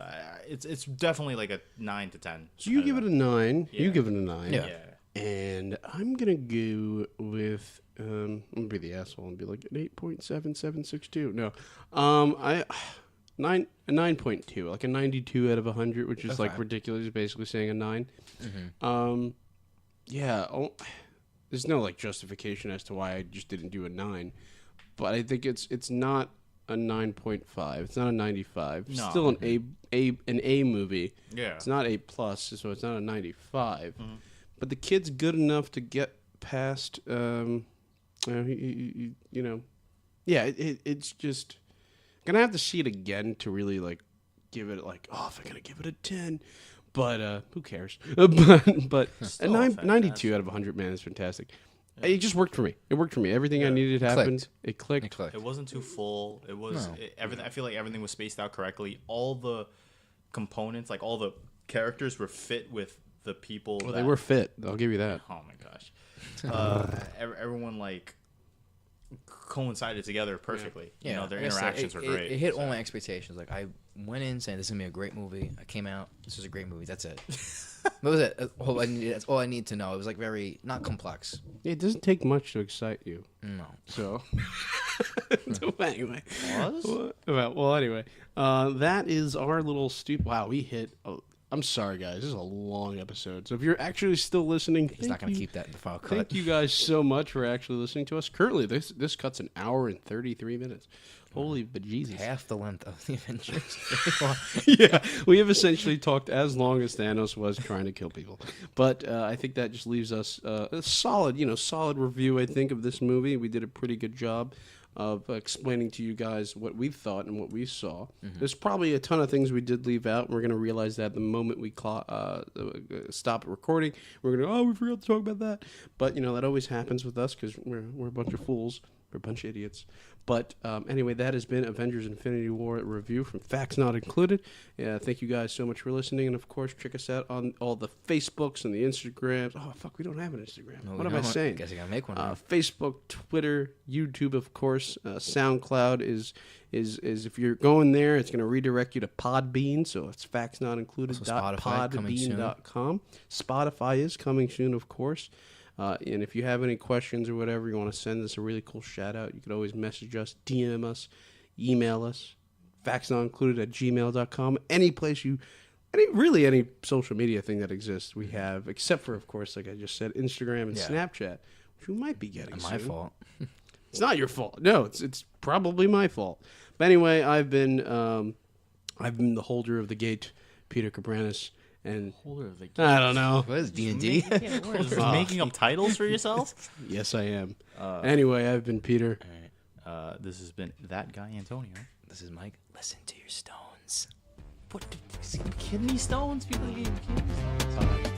It's definitely like a 9 to 10. So you give it a 9. Yeah. You give it a 9. Yeah. And I'm gonna go with I'm gonna be the asshole and be like an 8.7762. No, a 9.2, like a 92 out of 100, which is like ridiculous. Basically saying a 9. Yeah. There's no like justification as to why I just didn't do a 9, but I think it's not a 9.5. It's not a 95. It's still an A movie. Yeah. It's not A plus, so it's not a 95. But the kid's good enough to get past. You know, yeah. It's just gonna have to see it again to really like give it like, oh, if I'm gonna give it a 10. But who cares? but a 92 out of 100, man, is fantastic. It just worked for me. It worked for me. Everything I needed happened. It clicked. It wasn't too full. It was everything. I feel like everything was spaced out correctly. All the components, like all the characters, were fit with the people. Well, they were fit. I'll give you that. Oh my gosh. Everyone like coincided together perfectly. Yeah, You know, their like I said, interactions were great. It hit all my expectations. Like I went in saying this is gonna be a great movie. I came out, this was a great movie. That's it. That was it. That's all I need to know. It was like very not complex. It doesn't take much to excite you. No. So, anyway. Well, anyway, that is our little stupid. Wow, we hit. I'm sorry, guys. This is a long episode. So if you're actually still listening, He's not going to keep that in the file cut. Thank you guys so much for actually listening to us. Currently, this cuts an hour and 33 minutes. Holy bejesus. Half the length of the Avengers. Yeah, we have essentially talked as long as ThAnos was trying to kill people. But I think that just leaves us a solid review, I think, of this movie. We did a pretty good job of explaining to you guys what we thought and what we saw. There's probably a ton of things we did leave out. We're going to realize that the moment we stop recording, we're going to, we forgot to talk about that. But, you know, that always happens with us because we're a bunch of fools. We're a bunch of idiots. But anyway, that has been Avengers Infinity War review from Facts Not Included. Thank you guys so much for listening. And, of course, check us out on all the Facebooks and the Instagrams. Oh, fuck, we don't have an Instagram. No, what am I saying? Guess I got to make one. Facebook, Twitter, YouTube, of course. SoundCloud is if you're going there, it's going to redirect you to Podbean. So it's factsnotincluded.podbean.com. Spotify is coming soon, of course. And if you have any questions or whatever, you want to send us a really cool shout out, you could always message us, DM us, email us, factsnotincluded@gmail.com. Any place any social media thing that exists, we have, except for, of course, like I just said, Instagram and Snapchat, which we might be getting soon. My fault. It's not your fault. No, it's probably my fault. But anyway, I've been the holder of the gate, Peter Cabranes. And I don't know. What is D&D? Making up titles for yourself? Yes, I am. Anyway, I've been Peter. All right. This has been that guy Antonio. This is Mike. Listen to your stones. What? Kidney stones? People getting kidney stones?